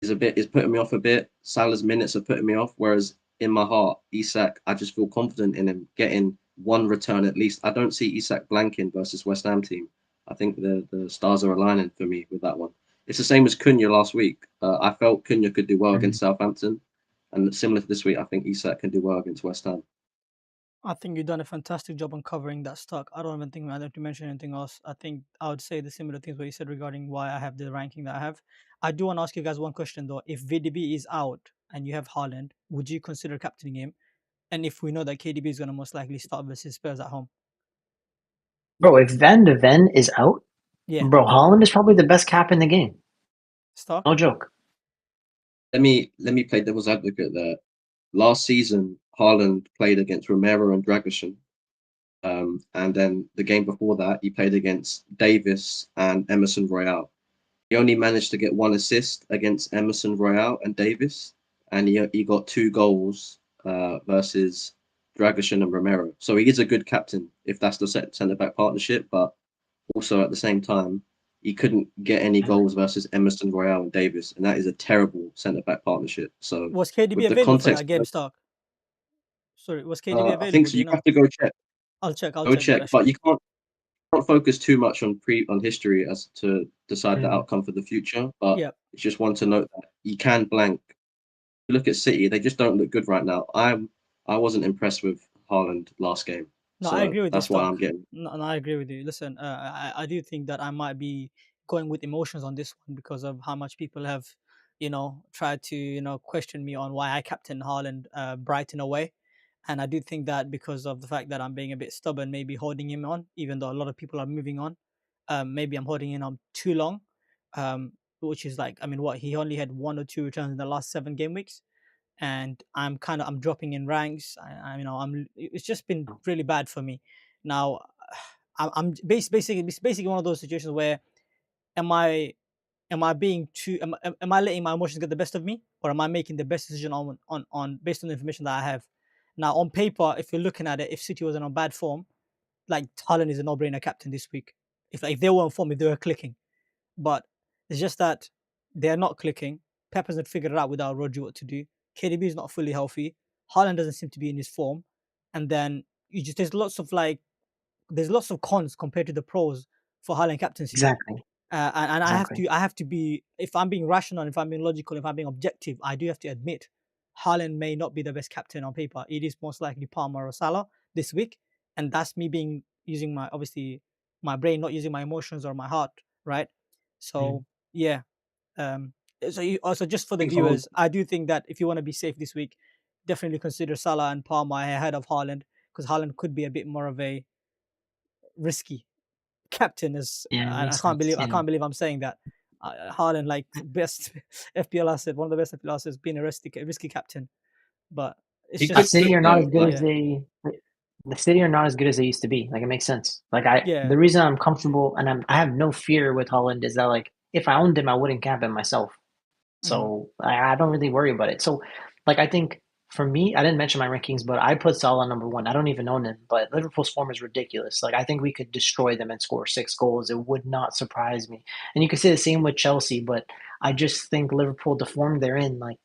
is putting me off a bit. Salah's minutes are putting me off. Whereas in my heart, Isak, I just feel confident in him getting one return at least. I don't see Isak blanking versus West Ham team. I think the stars are aligning for me with that one. It's the same as Cunha last week. I felt Cunha could do well Mm. against Southampton, and similar to this week, I think Isak can do well against West Ham. I think you've done a fantastic job on covering that stock. I don't even think I have to mention anything else. I think I would say the similar things what you said regarding why I have the ranking that I have. I do want to ask you guys one question though. If VDB is out and you have Haaland, would you consider captaining him? And if we know that KDB is going to most likely start versus Spurs at home, Bro, if Van de Ven is out, yeah, bro, Holland is probably the best cap in the game. Stark. No joke. Let me play devil's advocate there. Last season, Haaland played against Romero and Dragusin. And then the game before that, he played against Davis and Emerson Royale. He only managed to get one assist against Emerson Royale and Davis, and he got 2 goals versus Dragusin and Romero. So he is a good captain if that's the centre back partnership, but also at the same time, he couldn't get any goals versus Emerson Royale and Davis, and that is a terrible centre back partnership. So Was KDB with the available for context, that game, Stark? Sorry, was KDB I available? think so. Do you You know? have to go check. I'll check. I'll Go check that check, but actually. you can't focus too much on history as to decide the Mm. outcome for the future. But Yeah. it's just one to note that you can blank. You look at City; they just don't look good right now. I wasn't impressed with Haaland last game, No, I so agree with you, that's why Stock. I'm getting. No, I agree with you. Listen, I do think that I might be going with emotions on this one because of how much people have, tried to, question me on why I captain Haaland Brighton away. And I do think that because of the fact that I'm being a bit stubborn, maybe holding him on, even though a lot of people are moving on. Maybe I'm holding him on too long, which is like, I mean, what, he only had 1 or 2 returns in the last 7 game weeks, and I'm dropping in ranks. It's just been really bad for me. Now, basically it's basically one of those situations where am I being too am I letting my emotions get the best of me, or am I making the best decision on based on the information that I have? Now, on paper, if you're looking at it, if City wasn't on bad form, like Haaland is a no-brainer captain this week. If they were on form, if they were clicking, but it's just that they're not clicking. Pep hasn't figured it out without Rodri what to do. KDB is not fully healthy. Haaland doesn't seem to be in his form. And then there's lots of cons compared to the pros for Haaland captaincy. Exactly. And Exactly. I have to be, if I'm being rational, if I'm being logical, if I'm being objective, I do have to admit Haaland may not be the best captain on paper. It is most likely Palmer or Salah this week, and that's me being using my obviously my brain, not using my emotions or my heart, right? Mm. So yeah. Um, also just for I the think Haaland, viewers, I do think that if you want to be safe this week, definitely consider Salah and Palmer ahead of Haaland because Haaland could be a bit more of a risky captain. As Yeah, it I makes can't sense. believe Yeah. I'm saying that. Haaland, like best FPL asset, one of the best FPL assets, being a risky captain. but it's He The could just City flip are not though. as good Like as the City are not as good as they used to be. Like it makes sense. Like yeah. the reason I'm comfortable and I have no fear with Holland is that like if I owned him, I wouldn't cap him myself. Mhm. So I don't really worry about it. So like I think for me, I didn't mention my rankings, but I put Salah number one. I don't even own him, but Liverpool's form is ridiculous. Like I think we could destroy them and score 6 goals. It would not surprise me. And you could say the same with Chelsea, but I just think Liverpool, the form they're in, like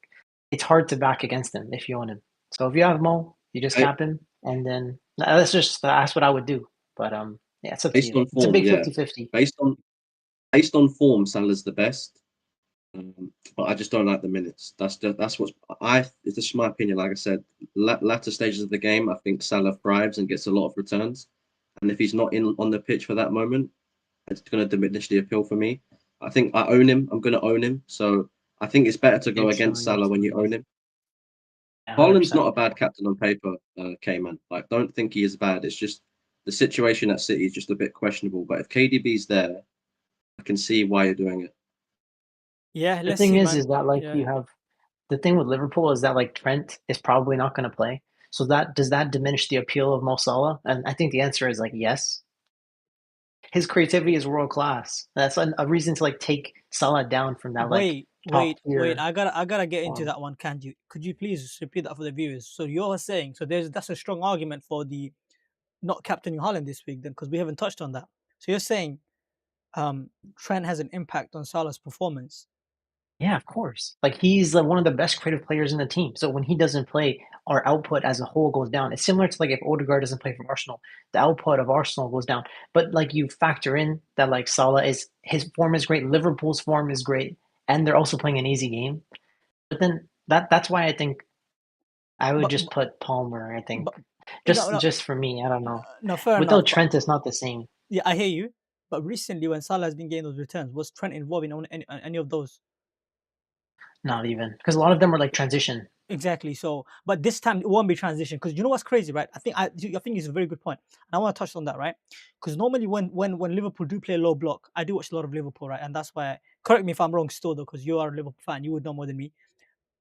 it's hard to back against them if you own him. So if you have Mo, you just ba- cap him, and then that's what I would do. But yeah, it's up to based you. on It's a form, big yeah. 50-50. Based on based on form, Salah's the best. But I just don't like the minutes. That's what's I. It's just my opinion. Like I said, latter stages of the game, I think Salah thrives and gets a lot of returns. And if he's not in on the pitch for that moment, it's going to diminish the appeal for me. I think I own him. I'm going to own him. So I think it's better to go Same against feeling. Salah when you own him. Yeah, Haaland's 100%. not a bad captain on paper, K-man. Like, don't think he is bad. It's just the situation at City is just a bit questionable. But if KDB's there, I can see why you're doing it. Yeah, The let's thing see, is man. that like Yeah. you have the thing with Liverpool is that like Trent is probably not going to play. So that does that diminish the appeal of Mo Salah? And I think the answer is like yes. His creativity is world class. That's a reason to like take Salah down from that like Wait, top wait. tier I gotta get into form. that one. Could you please repeat that for the viewers? So you're saying that's a strong argument for the not captaining Haaland this week then, because we haven't touched on that. So you're saying um Trent has an impact on Salah's performance. Yeah, of course. Like he's one of the best creative players in the team. So when he doesn't play, our output as a whole goes down. It's similar to like if Odegaard doesn't play for Arsenal, the output of Arsenal goes down. But like you factor in that like Salah is his form is great, Liverpool's form is great, and they're also playing an easy game. But then that's why I think I would But just put Palmer. I think but no, no, just for me, I don't know. no, fair enough. Without But Trent, it's not the same. yeah, I hear you. But recently, when Salah has been getting those returns, was Trent involved in any of those? Not even because a lot of them are like transition. Exactly. So, but this time it won't be transition because you know what's crazy, right? I think it's a very good point, and I want to touch on that, right? Because normally when Liverpool do play low block, I do watch a lot of Liverpool, right? And that's why. Correct me if I'm wrong, still though, because you are a Liverpool fan, you would know more than me.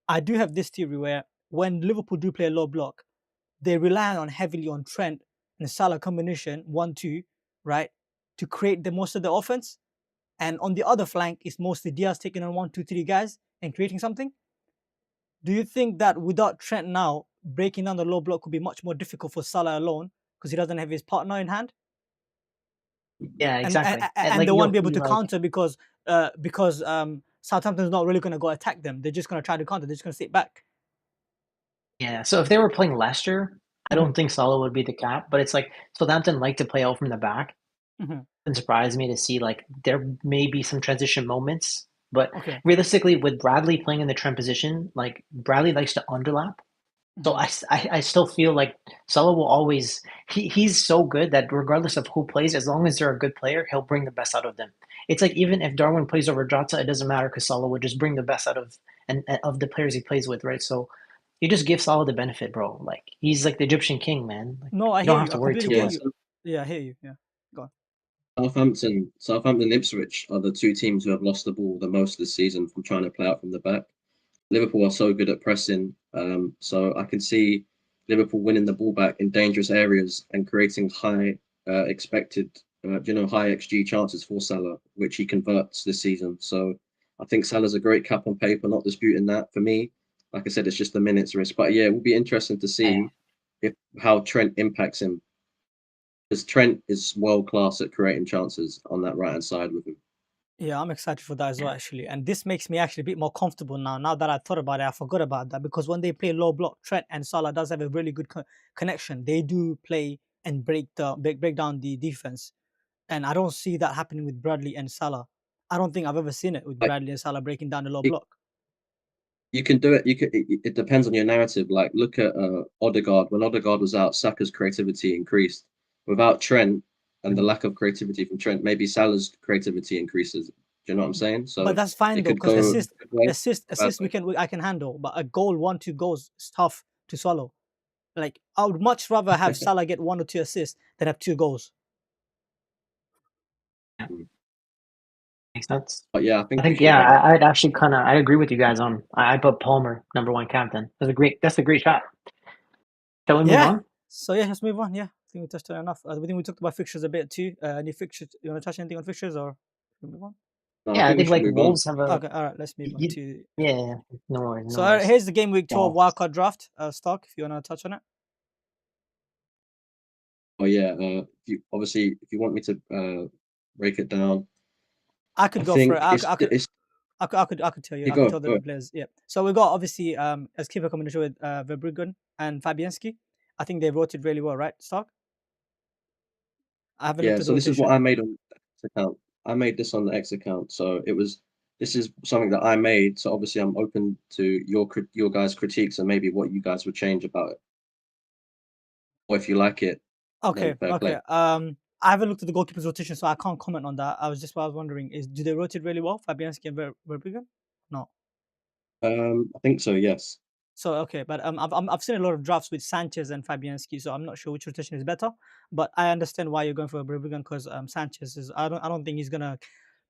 I do have this theory where when Liverpool do play low block, they rely on heavily on Trent and Salah combination 1-2, right, to create the most of the offense, and on the other flank is mostly Diaz taking on 1, 2, 3 guys and creating something. Do you think that without Trent now, breaking down the low block could be much more difficult for Salah alone because he doesn't have his partner in hand, Yeah, exactly. And and like they won't you'll be able see to like counter because Southampton's not really going to go attack them. They're just going to try to counter. They're just going to sit back. yeah, so if they were playing Leicester, I Hmm. don't think Salah would be the cap, but it's like Southampton like to play out from the back. Hmm. It surprised me to see like there may be some transition moments, but Okay. realistically, with Bradley playing in the Trent position, like Bradley likes to underlap. So Hmm. I still feel like Salah will always he's so good that regardless of who plays, as long as they're a good player, he'll bring the best out of them. It's like even if Darwin plays over Jota, it doesn't matter because Salah would just bring the best out of and of the players he plays with, right? So you just give Salah the benefit, bro. Like he's like the Egyptian king, man. Like No, I you hear don't have you. to I worry completely too get Yeah, much. you. so Yeah, I hear you. Yeah. Go on. Southampton, Ipswich are the two teams who have lost the ball the most this season from trying to play out from the back. Liverpool are so good at pressing, so I can see Liverpool winning the ball back in dangerous areas and creating high expected, high XG chances for Salah, which he converts this season. So I think Salah's a great cap on paper, not disputing that. For me, like I said, it's just the minutes risk. But yeah, it will be interesting to Yeah. see if how Trent impacts him, because Trent is world class at creating chances on that right hand side with him. Yeah, I'm excited for that as well, Yeah. actually. And this makes me actually a bit more comfortable now. Now that I thought about it, I forgot about that because when they play low block, Trent and Salah does have a really good connection. They do play and break down the defense, and I don't see that happening with Bradley and Salah. I don't think I've ever seen it with Like Bradley and Salah breaking down the low you, block. you can do it. It depends on your narrative. Like look at Odegaard. When Odegaard was out, Saka's creativity increased. Without Trent and the Mhm. lack of creativity from Trent, maybe Salah's creativity increases. Do you know what I'm saying? But So that's fine it though, could because go a good way, bad assist way. I can handle. But a goal, 1, 2 goals is tough to swallow. Like I would much rather have Salah get 1 or 2 assists than have 2 goals. Yeah. Makes sense. But yeah, I I think you think should. yeah, I'd actually I agree with you guys on. I put Palmer #1 captain. That's a great shot. Shall we move Yeah. on? So yeah, let's move on. Yeah, I think we touched on enough. I think we talked about fixtures a bit too. Any fixtures? You want to touch anything on fixtures or should we move on? No, I Yeah, I think we think should like move on. Wolves have a Okay, all right. Let's move on you, to. yeah, no worries, no So worries. here's the game week 12 Yeah. wildcard draft stock. If you want to touch on it, Oh yeah, if you want me to break it down, I I could go for it. think it's I could tell you. you I could go tell go. the players. Yeah. So we got obviously as keeper combination with Verbruggen and Fabianski. I think they voted really well, right? Stock. I haven't Yeah, looked at the so this is what rotation. I made on the X account. I made this on the X account, so this is something that I made. So obviously, I'm open to your guys' critiques and maybe what you guys would change about it, or if you like it, then Okay, fair okay. play. I haven't looked at the goalkeepers rotation, so I can't comment on that. I was wondering, do they rotate really well, Fabianski and Verbruggen? No. I think so. Yes. So okay, but I've seen a lot of drafts with Sanchez and Fabianski, so I'm not sure which rotation is better. But I understand why you're going for Verbruggen because Sanchez is I don't think he's gonna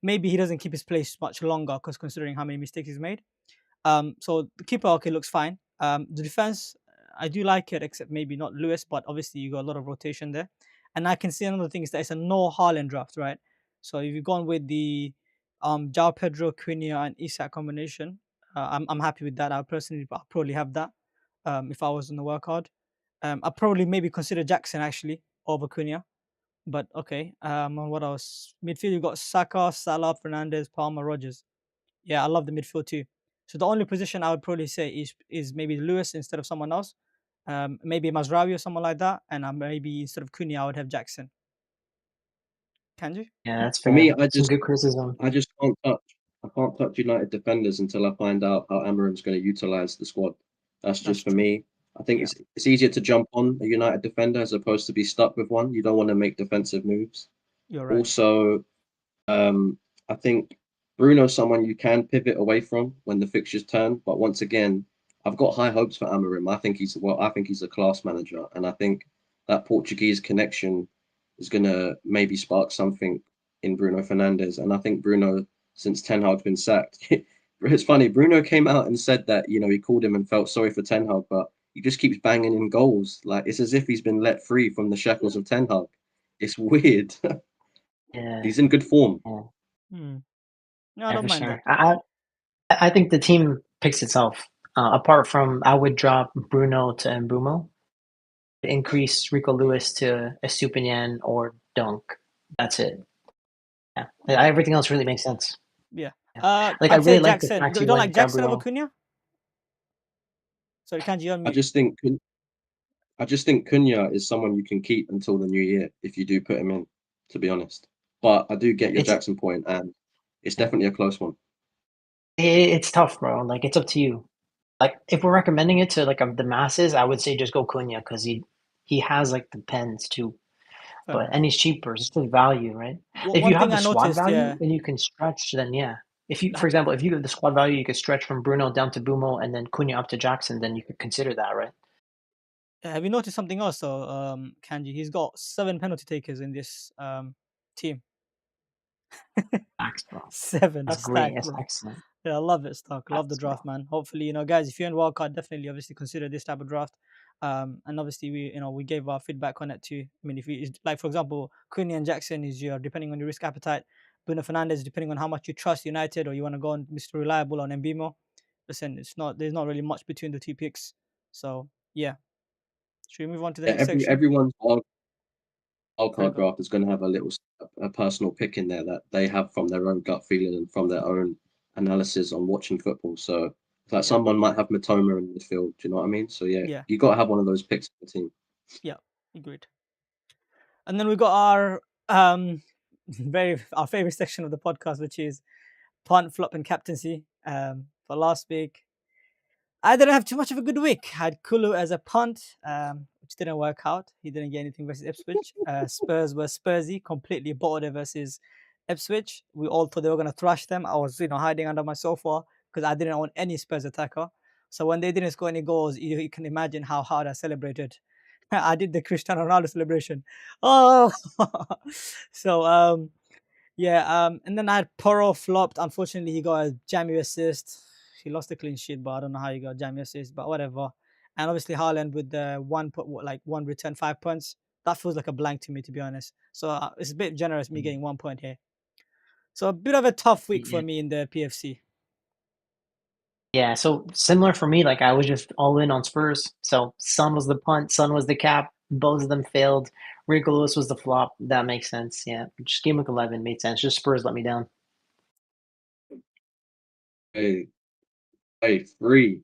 maybe he doesn't keep his place much longer because considering how many mistakes he's made. So the keeper okay looks fine. The defense I do like it, except maybe not Lewis, but obviously you got a lot of rotation there. And I can see another thing is that it's a no Haaland draft, right? So if you've gone with the Jao Pedro, Cunha, and Isak combination, I'm happy with that. I personally I'll probably have that if I was on the work hard. I'd probably maybe consider Jackson actually over Cunha. But okay. And what else? Midfield you got Saka, Salah, Fernandez, Palmer, Rogers. Yeah, I love the midfield too. So the only position I would probably say is maybe Lewis instead of someone else. Maybe Mazraoui or someone like that, and maybe instead of Cunha, I would have Jackson. Can you? Yeah, that's For me, fair. Some good criticism. I just I can't touch United defenders until I find out how Amarim's going to utilize the squad. That's That's just for true. me. I think Yeah, it's easier to jump on a United defender as opposed to be stuck with one. You don't want to make defensive moves. you're right. Also, I think Bruno's someone you can pivot away from when the fixtures turn. But once again, I've got high hopes for Amarim. I think he's a class manager, and I think that Portuguese connection is gonna maybe spark something in Bruno Fernandes. And I think Bruno, since Ten Hag's been sacked, it's funny. Bruno came out and said that he called him and felt sorry for Ten Hag, but he just keeps banging in goals. Like it's as if he's been let free from the shackles of Ten Hag. It's weird. Yeah, He's in good form. yeah, Hmm. No, I yeah, don't for mind that. sure. I think the team picks itself. Apart from, I would drop Bruno to Mbumo, increase Rico Lewis to Estupinian or Dunk. That's it. Yeah, everything else really makes sense. Yeah. Yeah. Like I I'd say really like the Jackson. fact You he don't like went Jackson over Gabriel. Cunha? Sorry, Kanji, on I mute. just think I just think Cunha is someone you can keep until the new year if you do put him in, to be honest. But I do Yeah, get your Jackson point, and it's yeah, definitely a close one. it's tough, bro. Like it's up to you. Like if we're recommending it to like the masses, I would say just go Cunha because he has like the pens too. Fair But enough. and he's cheaper. It's just value, right? If you One have thing the I squad noticed, value yeah. and you can stretch, then yeah. If you, for ha- example, if you have the squad value, you could stretch from Bruno down to Bumo and then Cunha up to Jackson. Then you could consider that, right? Have you noticed something else though, Kanji? He's got 7 penalty takers in this team. Facts, bro. 7. That's That's great. stacked, That's bro. excellent. Yeah, I love it, Stock. Love the Facts, bro. draft, man. Hopefully, guys, if you're in wildcard, definitely, obviously, consider this type of draft. And obviously, we gave our feedback on it too. I mean, if you like, for example, Cunha and Jackson is your depending on your risk appetite. Bruno Fernandez, depending on how much you trust United or you want to go on Mr. Reliable on Mbimo. Listen, there's not really much between the two picks. So yeah, should we move on to the Yeah, next section? everyone's Sorry, wildcard go. draft is going to have a personal pick in there that they have from their own gut feeling and from their own analysis on watching football. So it's like Yeah, someone might have Matoma in the field. Do you know what I mean? So yeah, yeah, you got to have one of those picks in the team. yeah. Agreed. And then we got our our favorite section of the podcast, which is punt, flop, and captaincy. For last week, I didn't have too much of a good week. I had Kulu as a punt, which didn't work out. He didn't get anything versus Ipswich. Spurs were Spursy, completely bottled versus Ipswich. We all thought they were going to thrash them. I was, hiding under my sofa because I didn't own any Spurs attacker. So when they didn't score any goals, you can imagine how hard I celebrated. I did the Cristiano Ronaldo celebration. Oh, so Yeah, and then I had Poro flopped. Unfortunately, he got a jammy assist. He lost the clean sheet, but I don't know how he got jammy assist, but whatever. And obviously Haaland with the one return 5 points. That feels like a blank to me, to be honest. So it's a bit generous me getting 1 point here. So a bit of a tough week for me in the PFC. Yeah, so similar for me, like I was just all in on Spurs. So Son was the punt, Son was the cap. Both of them failed. Rico Lewis was the flop. That makes sense. Yeah, just Game Week 11 made sense. Just Spurs let me down. Hey, hey, free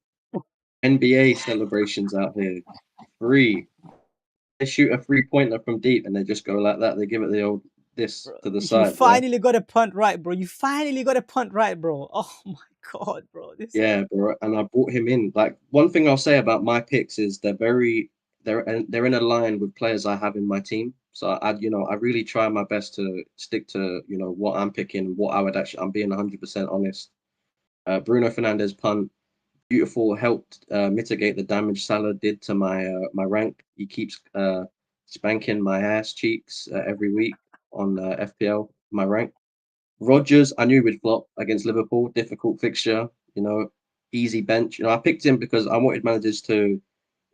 NBA celebrations out here. Free. They shoot a 3-pointer from deep and they just go like that. They give it the old this to the You side. finally got a punt right, bro. You finally got a punt right, bro. Oh my god, bro. Yeah, bro. And I brought him in. Like one thing I'll say about my picks is they're in a line with players I have in my team. So I really try my best to stick to what I'm picking, what I would actually. I'm being 100% honest. Bruno Fernandes punt, beautiful, helped mitigate the damage Salah did to my rank. He keeps spanking my ass cheeks every week on FPL, my rank. Rodgers, I knew we'd flop against Liverpool, difficult fixture, easy bench. I picked him because I wanted managers to,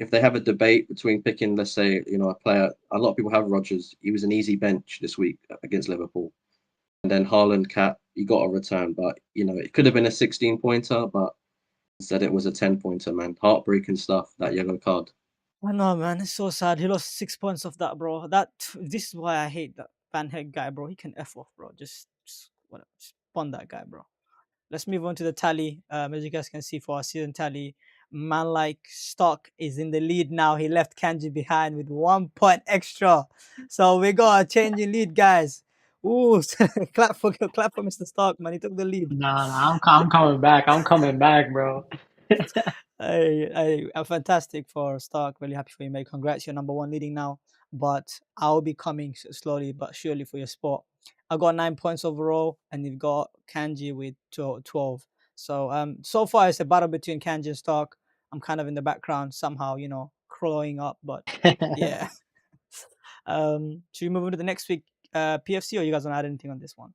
if they have a debate between picking, let's say, a player, a lot of people have Rodgers. He was an easy bench this week against Liverpool. And then Haaland, Cat, he got a return, but, it could have been a 16-pointer, but instead it was a 10-pointer, man. Heartbreaking stuff, that yellow card. I know, man. It's so sad. He lost 6 points off that, bro. This is why I hate that Van Heck guy, bro. He can F off, bro. Just whatever. Just pun that guy, bro. Let's move on to the tally. As you guys can see for our season tally, man like Stock is in the lead now. He left Kanji behind with 1 point extra. So we got a change in lead, guys. Ooh, clap for Mr. Stark, man. He took the lead. Nah, I'm coming back. I'm coming back, bro. I'm fantastic for Stark. Really happy for you, mate. Congrats, you're number one leading now. But I'll be coming slowly but surely for your spot. I got 9 points overall, and you've got Kanji with 12. So far it's a battle between Kanji and Stark. I'm kind of in the background somehow, crawling up, but yeah. Should we move on to the next week PFC, or you guys want to add anything on this one?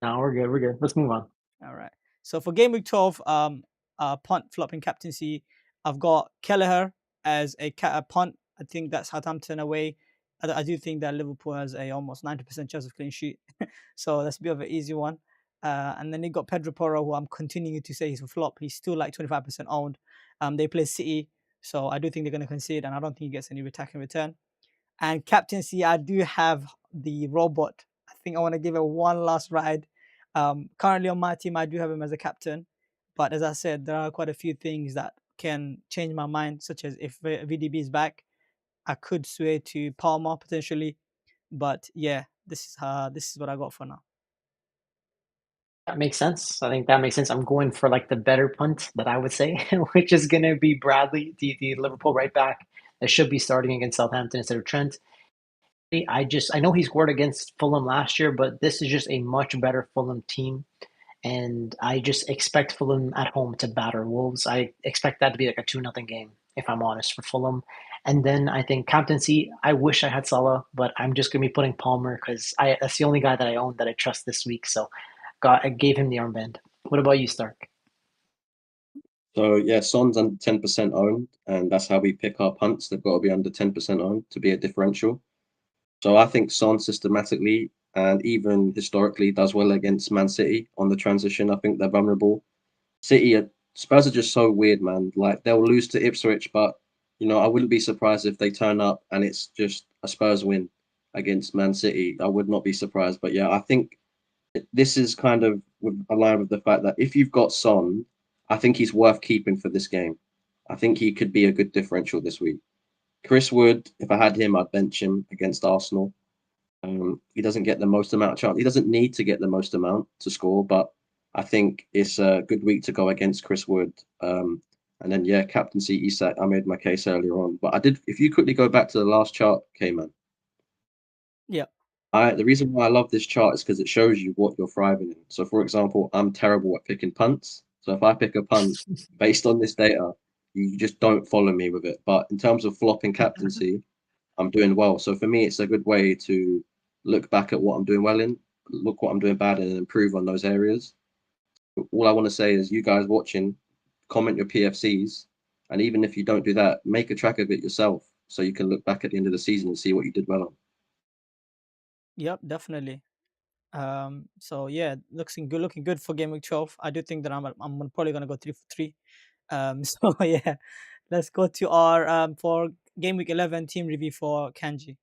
No, we're good. We're good. Let's move on. All right. So for game week 12, punt flopping captaincy, I've got Kelleher as a punt. I think that's Southampton away. I do think that Liverpool has a almost 90% chance of clean sheet. So that's a bit of an easy one. And then you got Pedro Porro, who I'm continuing to say he's a flop. He's still like 25% owned. They play City, so I do think they're going to concede, and I don't think he gets any attack in return. And captaincy, I do have the robot. I think I want to give it one last ride. Currently on my team, I do have him as a captain. But as I said, there are quite a few things that can change my mind, such as if VDB is back, I could sway to Palmer potentially. But yeah, this is what I got for now. That makes sense. I think that makes sense. I'm going for like the better punt that I would say, which is going to be Bradley, the Liverpool right back that should be starting against Southampton instead of Trent. I know he scored against Fulham last year, but this is just a much better Fulham team. And I just expect Fulham at home to batter Wolves. I expect that to be like a 2-0 game, if I'm honest, for Fulham. And then I think captaincy, I wish I had Salah, but I'm just going to be putting Palmer because that's the only guy that I own that I trust this week. So I gave him the armband. What about you, Stark? So yeah, Son's under 10% owned, and that's how we pick our punts. They've got to be under 10% owned to be a differential. So I think Son systematically and even historically does well against Man City on the transition. I think they're vulnerable. Spurs are just so weird, man. Like they'll lose to Ipswich, but I wouldn't be surprised if they turn up and it's just a Spurs win against Man City. I would not be surprised. But yeah, I think this is kind of aligned with the fact that if you've got Son, I think he's worth keeping for this game. I think he could be a good differential this week. Chris Wood, if I had him, I'd bench him against Arsenal. He doesn't get the most amount of chance. He doesn't need to get the most amount to score, but I think it's a good week to go against Chris Wood. And then, yeah, captaincy, Isak, I made my case earlier on. But if you quickly go back to the last chart, K-Man. Yeah. The reason why I love this chart is because it shows you what you're thriving in. So, for example, I'm terrible at picking punts. So if I pick a punt based on this data, you just don't follow me with it. But in terms of flopping captaincy, I'm doing well. So for me, it's a good way to look back at what I'm doing well in. look what I'm doing bad and improve on those areas. All I want to say is you guys watching, comment your PFCs, and even if you don't do that, make a track of it yourself so you can look back at the end of the season and see what you did well on. Yep, definitely. So yeah, looking good for game week 12. I do think that I'm probably gonna go 3 for 3. So yeah, let's go to our for game week 11 team review for Kanji.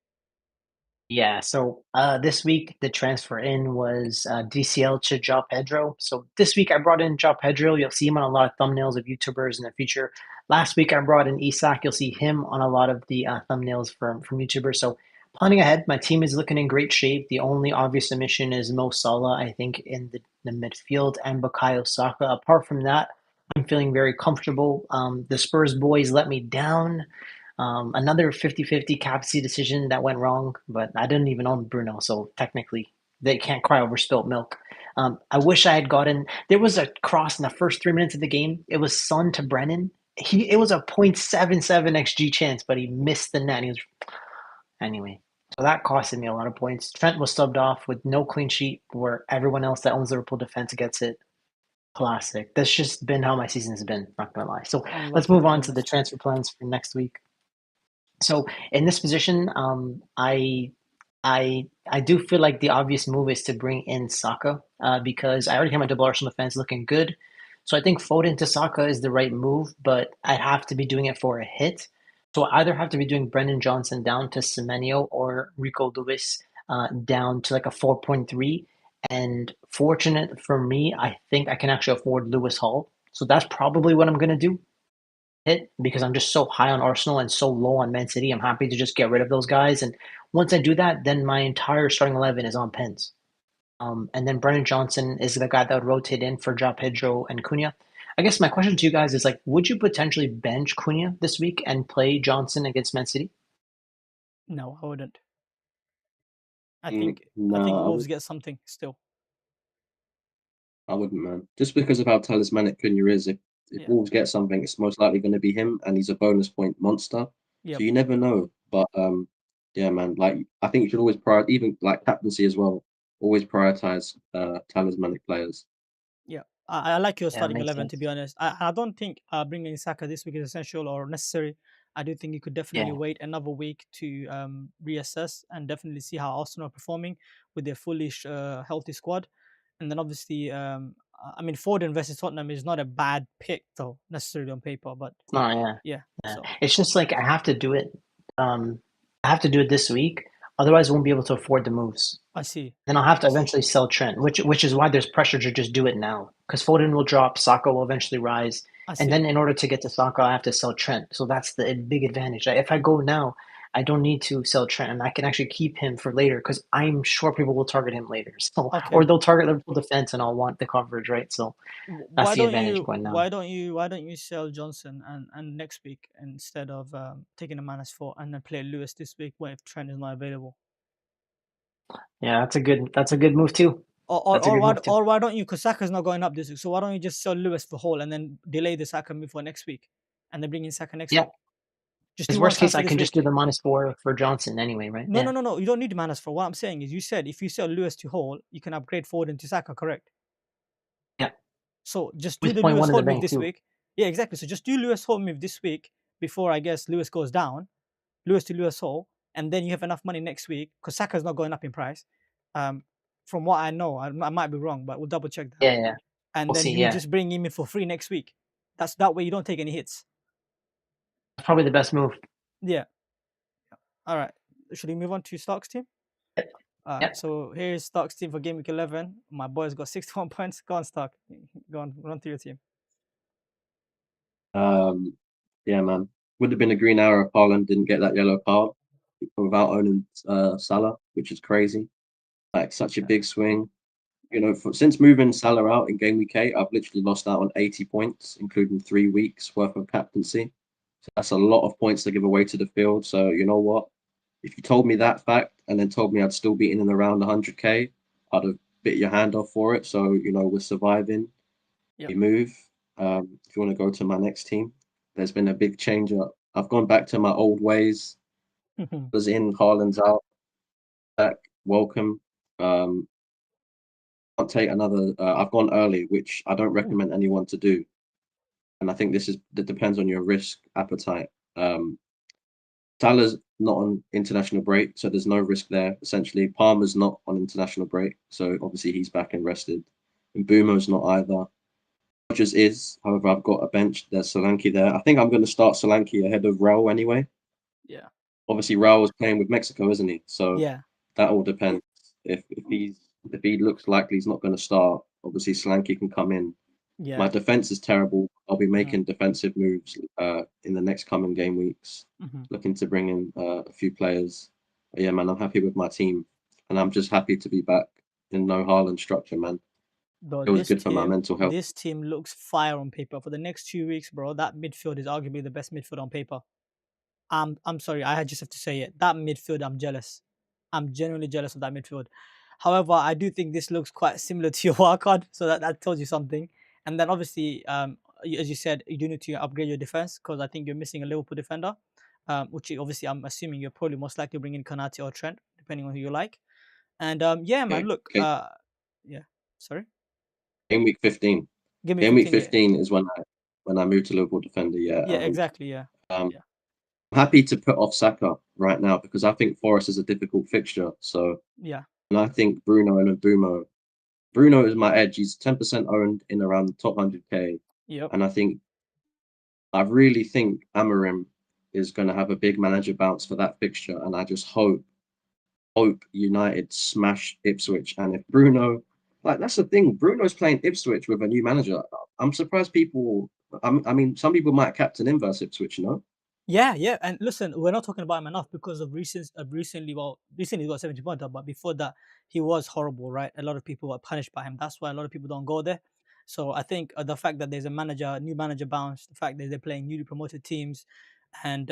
Yeah, so this week the transfer in was DCL to João Pedro. So this week I brought in João Pedro. You'll see him on a lot of thumbnails of YouTubers in the future. Last week I brought in Isak. You'll see him on a lot of the thumbnails from YouTubers. So planning ahead, my team is looking in great shape. The only obvious omission is Mo Salah, I think, in the midfield, and Bukayo Saka. Apart from that, I'm feeling very comfortable. The Spurs boys let me down. Another 50-50 captaincy decision that went wrong, but I didn't even own Bruno, so technically they can't cry over spilt milk. I wish I had gotten. There was a cross in the first 3 minutes of the game. It was Son to Brennan. It was a 0.77 xG chance, but he missed the net. Anyway, so that costed me a lot of points. Trent was subbed off with no clean sheet, where everyone else that owns Liverpool defense gets it. Classic. That's just been how my season has been. Not gonna lie. So let's Unlucky, move to be on to the honest. transfer plans for next week. So in this position, I do feel like the obvious move is to bring in Saka because I already have my double Arsenal defense looking good. So I think Foden to Saka is the right move, but I'd have to be doing it for a hit. So I either have to be doing Brendan Johnson down to Semenyo or Rico Lewis down to like a 4.3. And fortunate for me, I think I can actually afford Lewis Hall. So that's probably what I'm going to do hit because I'm just so high on Arsenal and so low on Man City. I'm happy to just get rid of those guys. And once I do that, then my entire starting 11 is on pens. And then Brennan Johnson is the guy that would rotate in for João Pedro and Cunha. I guess my question to you guys is like, would you potentially bench Cunha this week and play Johnson against Man City? No, I wouldn't. I No, think I Wolves get something still. wouldn't, man. Just because of how talismanic Cunha is, if Yeah. Wolves get something, it's most likely going to be him, and he's a bonus point monster. Yep. So you never know. But yeah, man. Like I think you should always prioritize, even like captaincy as well. Always prioritize talismanic players. Yeah. I like your Yeah, starting makes 11, to be sense. honest. I don't think bringing Saka this week is essential or necessary. I do think you could definitely Yeah, wait another week to reassess and definitely see how Arsenal are performing with their fully healthy squad. And then obviously, I mean, Foden versus Tottenham is not a bad pick, though, necessarily on paper. But it's not. Yeah, yeah, yeah. so It's just like I have to do it. Um, I have to do it this week. Otherwise, I won't be able to afford the moves. I see. Then I'll have to I see. eventually sell Trent, which is why there's pressure to just do it now. Because Foden will drop, Saka will eventually rise, I and see. then in order to get to Saka, I have to sell Trent. So that's the big advantage. If I go now, I don't need to sell Trent, and I can actually keep him for later because I'm sure people will target him later. So or Okay. they'll target Liverpool defense, and I'll want the coverage, right? So that's Why the don't advantage you going now. why don't you sell Johnson and next week instead of taking a -4 and then play Lewis this week when if Trent is not available? Yeah, that's a good move too. That's a good move too. Or why don't you, because Saka's not going up this week, so why don't you just sell Lewis for whole and then delay the Saka move for next week and then bring in Saka next Yeah, week? Just because do one worst case, transfer I this can just week. do the -4 for Johnson anyway, right? No, Yeah, no, no, no. You don't need -4. What I'm saying is, you said if you sell Lewis to whole, you can upgrade forward into Saka, correct? yeah. So just do With the point Lewis one in the whole move bank this too. week. Yeah, exactly. So just do Lewis whole move this week before I guess Lewis goes down. Lewis to Lewis Hall, and then you have enough money next week because Saka's not going up in price. Um, from what I know, I might be wrong, but we'll double check that. Yeah, yeah. And We'll then see. you Yeah, just bring him in for free next week. That's that way you don't take any hits. probably the best move. Yeah. All right. Should we move on to Stark's team? Yep. All right. Yep. So here's Stark's team for game week 11. My boys got 61 points. Go on, Stark. Go on, run through your team. Yeah, man. Would have been a green arrow if Haaland didn't get that yellow card without owning Salah, which is crazy. Like such a big swing. You know, since moving Salah out in game week 8, I've literally lost out on 80 points, including 3 weeks worth of captaincy. So that's a lot of points to give away to the field. So you know what? If you told me that fact and then told me I'd still be in and around 100k, I'd have bit your hand off for it. So you know, we're surviving. Yep. We move. If you want to go to my next team, there's been a big change up. I've gone back to my old ways. Was in, Haaland's out. Back, welcome. Um, I'll take another. I've gone early, which I don't recommend anyone to do. And I think that depends on your risk appetite. Salah's not on international break, so there's no risk there. Essentially, Palmer's not on international break, so obviously he's back and rested. And Bumo's not either. Rodgers is, however, I've got a bench. There's Solanke there. I think I'm going to start Solanke ahead of Raul anyway. Yeah. Obviously, Raul is playing with Mexico, isn't he? So Yeah. that all depends. If he looks likely he's not going to start, obviously Solanke can come in. Yeah. My defense is terrible. I'll be making defensive moves in the next coming game weeks, looking to bring in a few players. But yeah, man, I'm happy with my team, and I'm just happy to be back in no Haaland structure, man. Though It was good for my mental health. this team looks fire on paper. For the next 2 weeks, bro, that midfield is arguably the best midfield on paper. I'm sorry, I just have to say it. That midfield, I'm jealous. I'm genuinely jealous of that midfield. However, I do think this looks quite similar to your wildcard, so that tells you something. And then obviously, as you said, you do need to upgrade your defense because I think you're missing a Liverpool defender, which obviously I'm assuming you're probably most likely bringing Konate or Trent, depending on who you like. And yeah, man, look, Okay. yeah, sorry. Game week 15. Give me Game week 15, 15 is when I moved to Liverpool defender. Yeah. yeah, exactly, yeah. I'm happy to put off Saka right now because I think Forest is a difficult fixture. So Yeah. and I think Bruno and Mbumo. Bruno is my edge. He's 10% owned in around the top 100k. Yep. And I really think Amorim is going to have a big manager bounce for that fixture. And I just hope United smash Ipswich. And if Bruno, like that's the thing, Bruno's playing Ipswich with a new manager. I'm surprised people. I mean, some people might captain inverse Ipswich, you know. Yeah, yeah. And listen, we're not talking about him enough because of recently he got 70 points, but before that, he was horrible, right? A lot of people were punished by him. That's why a lot of people don't go there. So I think the fact that there's a new manager bounce, the fact that they're playing newly promoted teams, and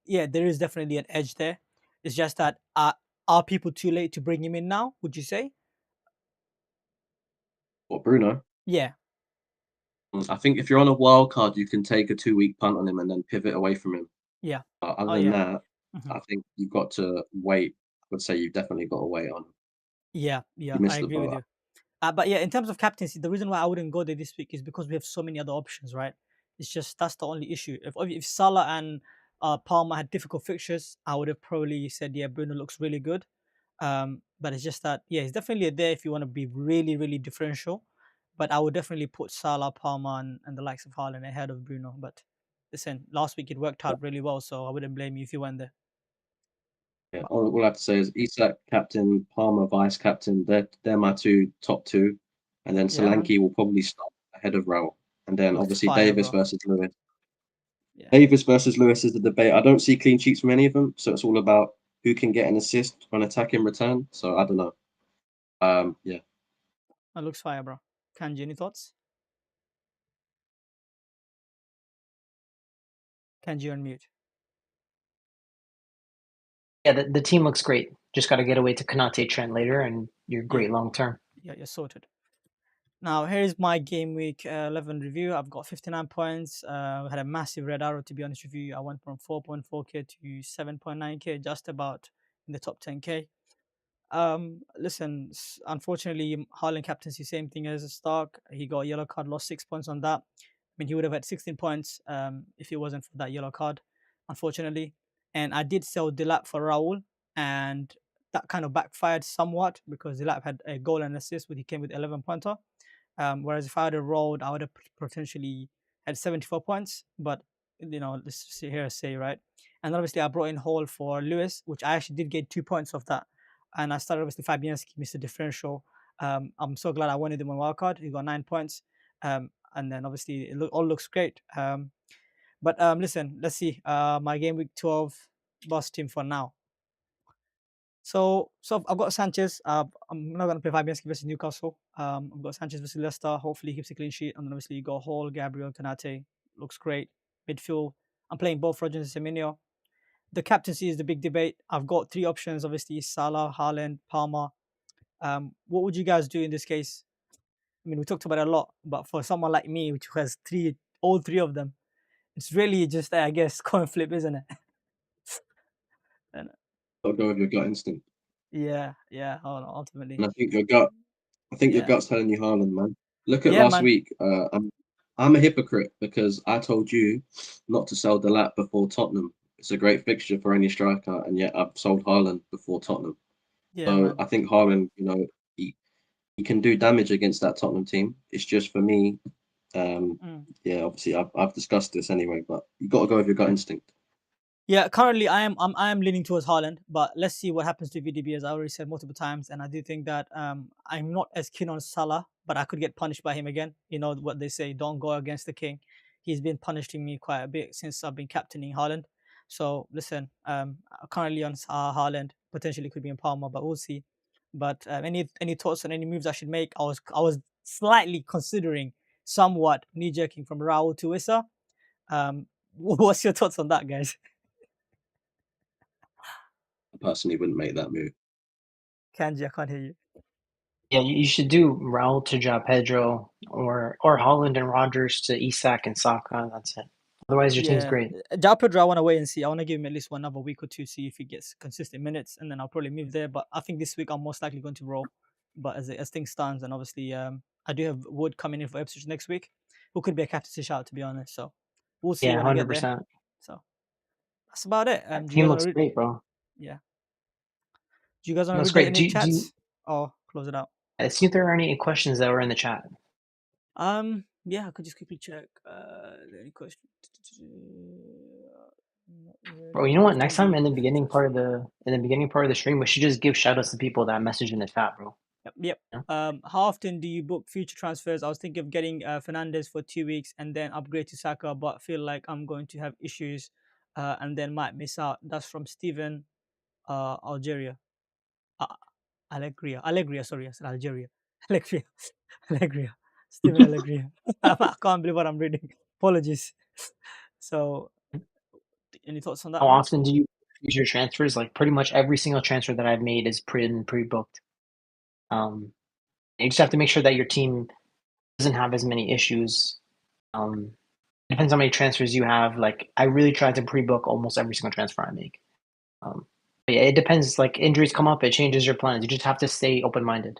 yeah, there is definitely an edge there. It's just that are people too late to bring him in now? Would you say? What Bruno? Yeah. I think if you're on a wild card, you can take a 2 week punt on him and then pivot away from him. Yeah. But Oh other than yeah. that, I think you've got to wait. I would say you've definitely got to wait on him. Yeah. You I missed the agree with boat. you. But yeah, in terms of captaincy, the reason why I wouldn't go there this week is because we have so many other options, right? It's just that's the only issue. If Salah and Palmer had difficult fixtures, I would have probably said, yeah, Bruno looks really good. But it's just that, yeah, he's definitely there if you want to be really, really differential. But I would definitely put Salah, Palmer, and the likes of Haaland ahead of Bruno. But listen, last week it worked out really well, so I wouldn't blame you if you went there. Yeah, all I have to say is Isak captain, Palmer vice captain. They're my top two, and then Yeah, man. Solanke will probably start ahead of Raul, and then Looks obviously fire, Davis bro. versus Lewis. Yeah. Davis versus Lewis is the debate. I don't see clean sheets from any of them, so it's all about who can get an assist on attack in return. So I don't know. Yeah. That looks fire, bro. Kanji, any thoughts? Kanji, on mute. Yeah, the team looks great. Just got to get away to Konate Trent later, and you're great long term. Yeah, you're sorted. Now, here's my game week 11 review. I've got 59 points. Had a massive red arrow, to be honest with you. I went from 4.4k to 7.9k, just about in the top 10k. Listen, unfortunately, Haaland captaincy, same thing as Stark. He got a yellow card, lost 6 points on that. I mean, he would have had 16 points if it wasn't for that yellow card, unfortunately. And I did sell Delap for Raul, and that kind of backfired somewhat because Delap had a goal and assist, when he came with 11 pointer. Whereas if I had rolled, I would have potentially had 74 points. But let's sit here and say, right? And obviously, I brought in Hall for Lewis, which I actually did get 2 points of that. And I started obviously Fabianski, Mr. Differential. I'm so glad I wanted him on wildcard. He got 9 points. And then obviously it all looks great. But listen, let's see. My game week 12 boss team for now. So I've got Sanchez. I'm not going to play Fabianski versus Newcastle. I've got Sanchez versus Leicester. Hopefully he keeps a clean sheet. And then obviously you got Hall, Gabriel, Konate. Looks great. Midfield. I'm playing both Rodgers and Semenyo. The captaincy is the big debate. I've got 3 options, obviously Salah, Haaland, Palmer. What would you guys do in this case? I mean, we talked about it a lot, but for someone like me, which has all three of them, it's really just, I guess, coin flip, isn't it? I'll go with your gut instinct. Yeah, ultimately. And I think your gut I think your Yeah, gut's telling you Haaland, man. Look at yeah, last man. week. I'm a hypocrite because I told you not to sell Delap before Tottenham. It's a great fixture for any striker, and yet I've sold Haaland before Tottenham. Yeah, So man. I think Haaland, he can do damage against that Tottenham team. It's just for me. Mm. Yeah, obviously I've discussed this anyway, but you got to go with your gut instinct. Yeah, currently I am leaning towards Haaland, but let's see what happens to VDB, as I already said multiple times, and I do think that I'm not as keen on Salah, but I could get punished by him again. You know what they say, don't go against the king. He's been punishing me quite a bit since I've been captaining Haaland. So listen, currently on Haaland, potentially could be in Palmer, but we'll see. But any thoughts on any moves I should make? I was slightly considering somewhat knee jerking from Raul to Issa. What's your thoughts on that, guys? I personally wouldn't make that move. Kanji, I can't hear you. Yeah, you should do Raul to Ja Pedro or Holland and Rogers to Isak and Saka. That's it. Otherwise, your team's Yeah, great. Jao Pedro, I want to wait and see. I want to give him at least one other week or two, see if he gets consistent minutes, and then I'll probably move there. But I think this week I'm most likely going to roll. But as things stands, and obviously I do have Wood coming in for Ipswich next week, who could be a captaincy shout, to be honest. So we'll see Yeah, when I get there. 100%. So that's about it. That Do you team guys want looks to read? great, bro. Yeah. Do you guys want to Looks read great. any Do you chats or close it out? see if there are any questions that were in the chat? Yeah, I could just quickly check. Any question? Not Bro, really. you know what? Just Next don't do time in the beginning fixtures. part of the stream, we should just give shout outs to people that message in the chat, bro. Yep. Yeah? How often do you book future transfers? I was thinking of getting Fernandez for 2 weeks and then upgrade to Saka, but feel like I'm going to have issues and then might miss out. That's from Steven, Algeria. Uh, Allegria, sorry, I said Algeria. Allegria. Allegria. Steven Allegria. I can't believe what I'm reading. Apologies. So, any thoughts on that, How man? often do you use your transfers? Like pretty much every single transfer that I've made is pre-booked. You just have to make sure that your team doesn't have as many issues. Depends how many transfers you have. Like I really try to pre-book almost every single transfer I make. But yeah, it depends. Like injuries come up, it changes your plans. You just have to stay open-minded.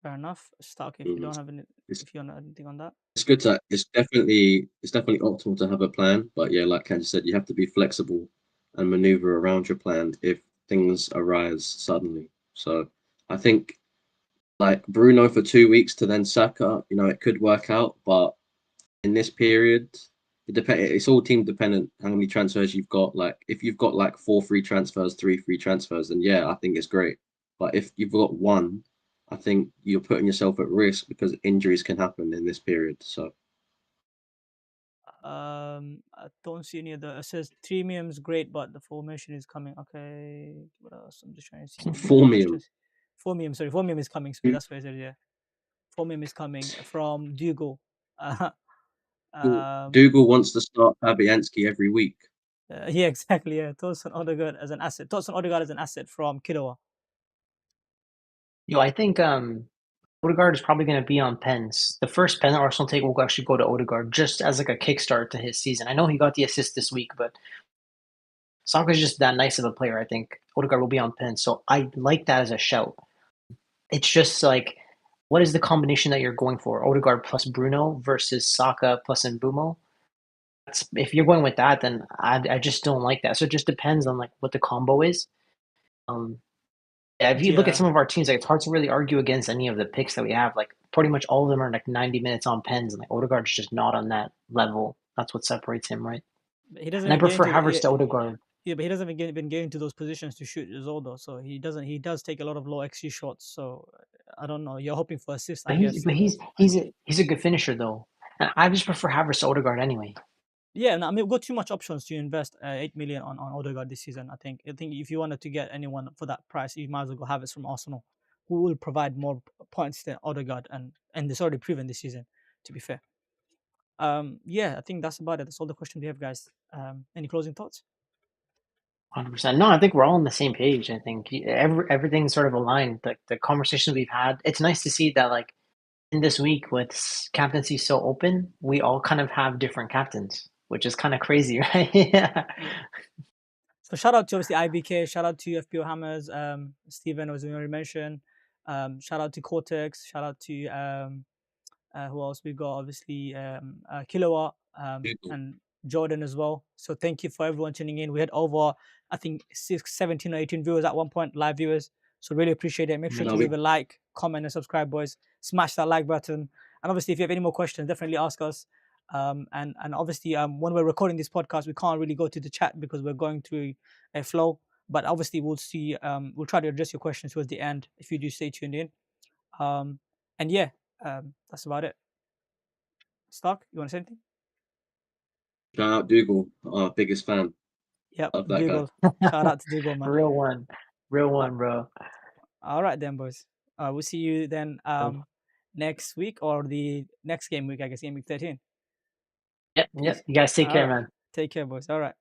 Fair enough. Stark, if you Mm. don't have any, It's if you don't have anything on that. it's good to it's definitely optimal to have a plan, but yeah, like Ken said, you have to be flexible and maneuver around your plan if things arise suddenly. So I think like Bruno for 2 weeks to then Saka, it could work out, but in this period, it's all team dependent how many transfers you've got. Like if you've got like 4 free transfers, 3 free transfers, then yeah, I think it's great. But if you've got one, I think you're putting yourself at risk because injuries can happen in this period. So I don't see any other. It says premium's great, but the formation is coming. Okay, what else? I'm just trying to see any other Formium. questions. Formium is coming. Sorry, that's what I said. Yeah, Formium is coming from Dougal. Um, Dougal wants to start Fabianski every week. yeah, exactly. Yeah, Thorsten Odegaard as an asset. Thorsten Odegaard as an asset from Kiddoa. I think Odegaard is probably going to be on pens. The first pen that Arsenal take will actually go to Odegaard just as like a kickstart to his season. I know he got the assist this week, but Saka's just that nice of a player. I think Odegaard will be on pens, so I like that as a shout. It's just like, what is the combination that you're going for? Odegaard plus Bruno versus Saka plus Mbumo? If you're going with that, then I just don't like that. So it just depends on like what the combo is. Yeah, if you look at Yeah, some of our teams, like it's hard to really argue against any of the picks that we have. Like pretty much all of them are like 90 minutes on pens, and like Odegaard's just not on that level. That's what separates him, right? but he doesn't And I even get prefer into the, Havertz to Odegaard. yeah, but he doesn't been getting to those positions to shoot as well though. So he doesn't. He does take a lot of low XG shots. So I don't know. You're hoping for assists, I But he's guess. but he's he's a he's a good finisher though. And I just prefer Havertz to Odegaard anyway. Yeah, no, I mean, we've got too much options to invest 8 million on Odegaard this season. I think if you wanted to get anyone for that price, you might as well go have it from Arsenal, who will provide more points than Odegaard, and it's already proven this season. To be fair, yeah, I think that's about it. That's all the questions we have, guys. Any closing thoughts? 100%. No, I think we're all on the same page. I think everything's sort of aligned. Like the conversations we've had, it's nice to see that like in this week with captaincy so open, we all kind of have different captains, which is kind of crazy, right? Yeah. So shout out to obviously IBK, shout out to FPL Hammers, Steven, as we already mentioned. Shout out to Cortex. Shout out to who else we got? Obviously, Kilowatt and Jordan as well. So thank you for everyone tuning in. We had over, I think, 17 or 18 viewers at one point, live viewers. So really appreciate it. Make sure to leave a like, comment, and subscribe, boys. Smash that like button. And obviously, if you have any more questions, definitely ask us. And obviously, when we're recording this podcast, we can't really go to the chat because we're going through a flow. But obviously, we'll see. We'll try to address your questions towards the end if you do stay tuned in. And yeah, that's about it. Stark, you want to say anything? Shout out Dougal, our biggest fan. Yep, Love that Dougal. Shout out to Dougal, man. Real one, bro. All right then, boys. We'll see you then next week or the next game week, I guess, game week 13. Yep. You guys take care, man. Take care, boys. All right.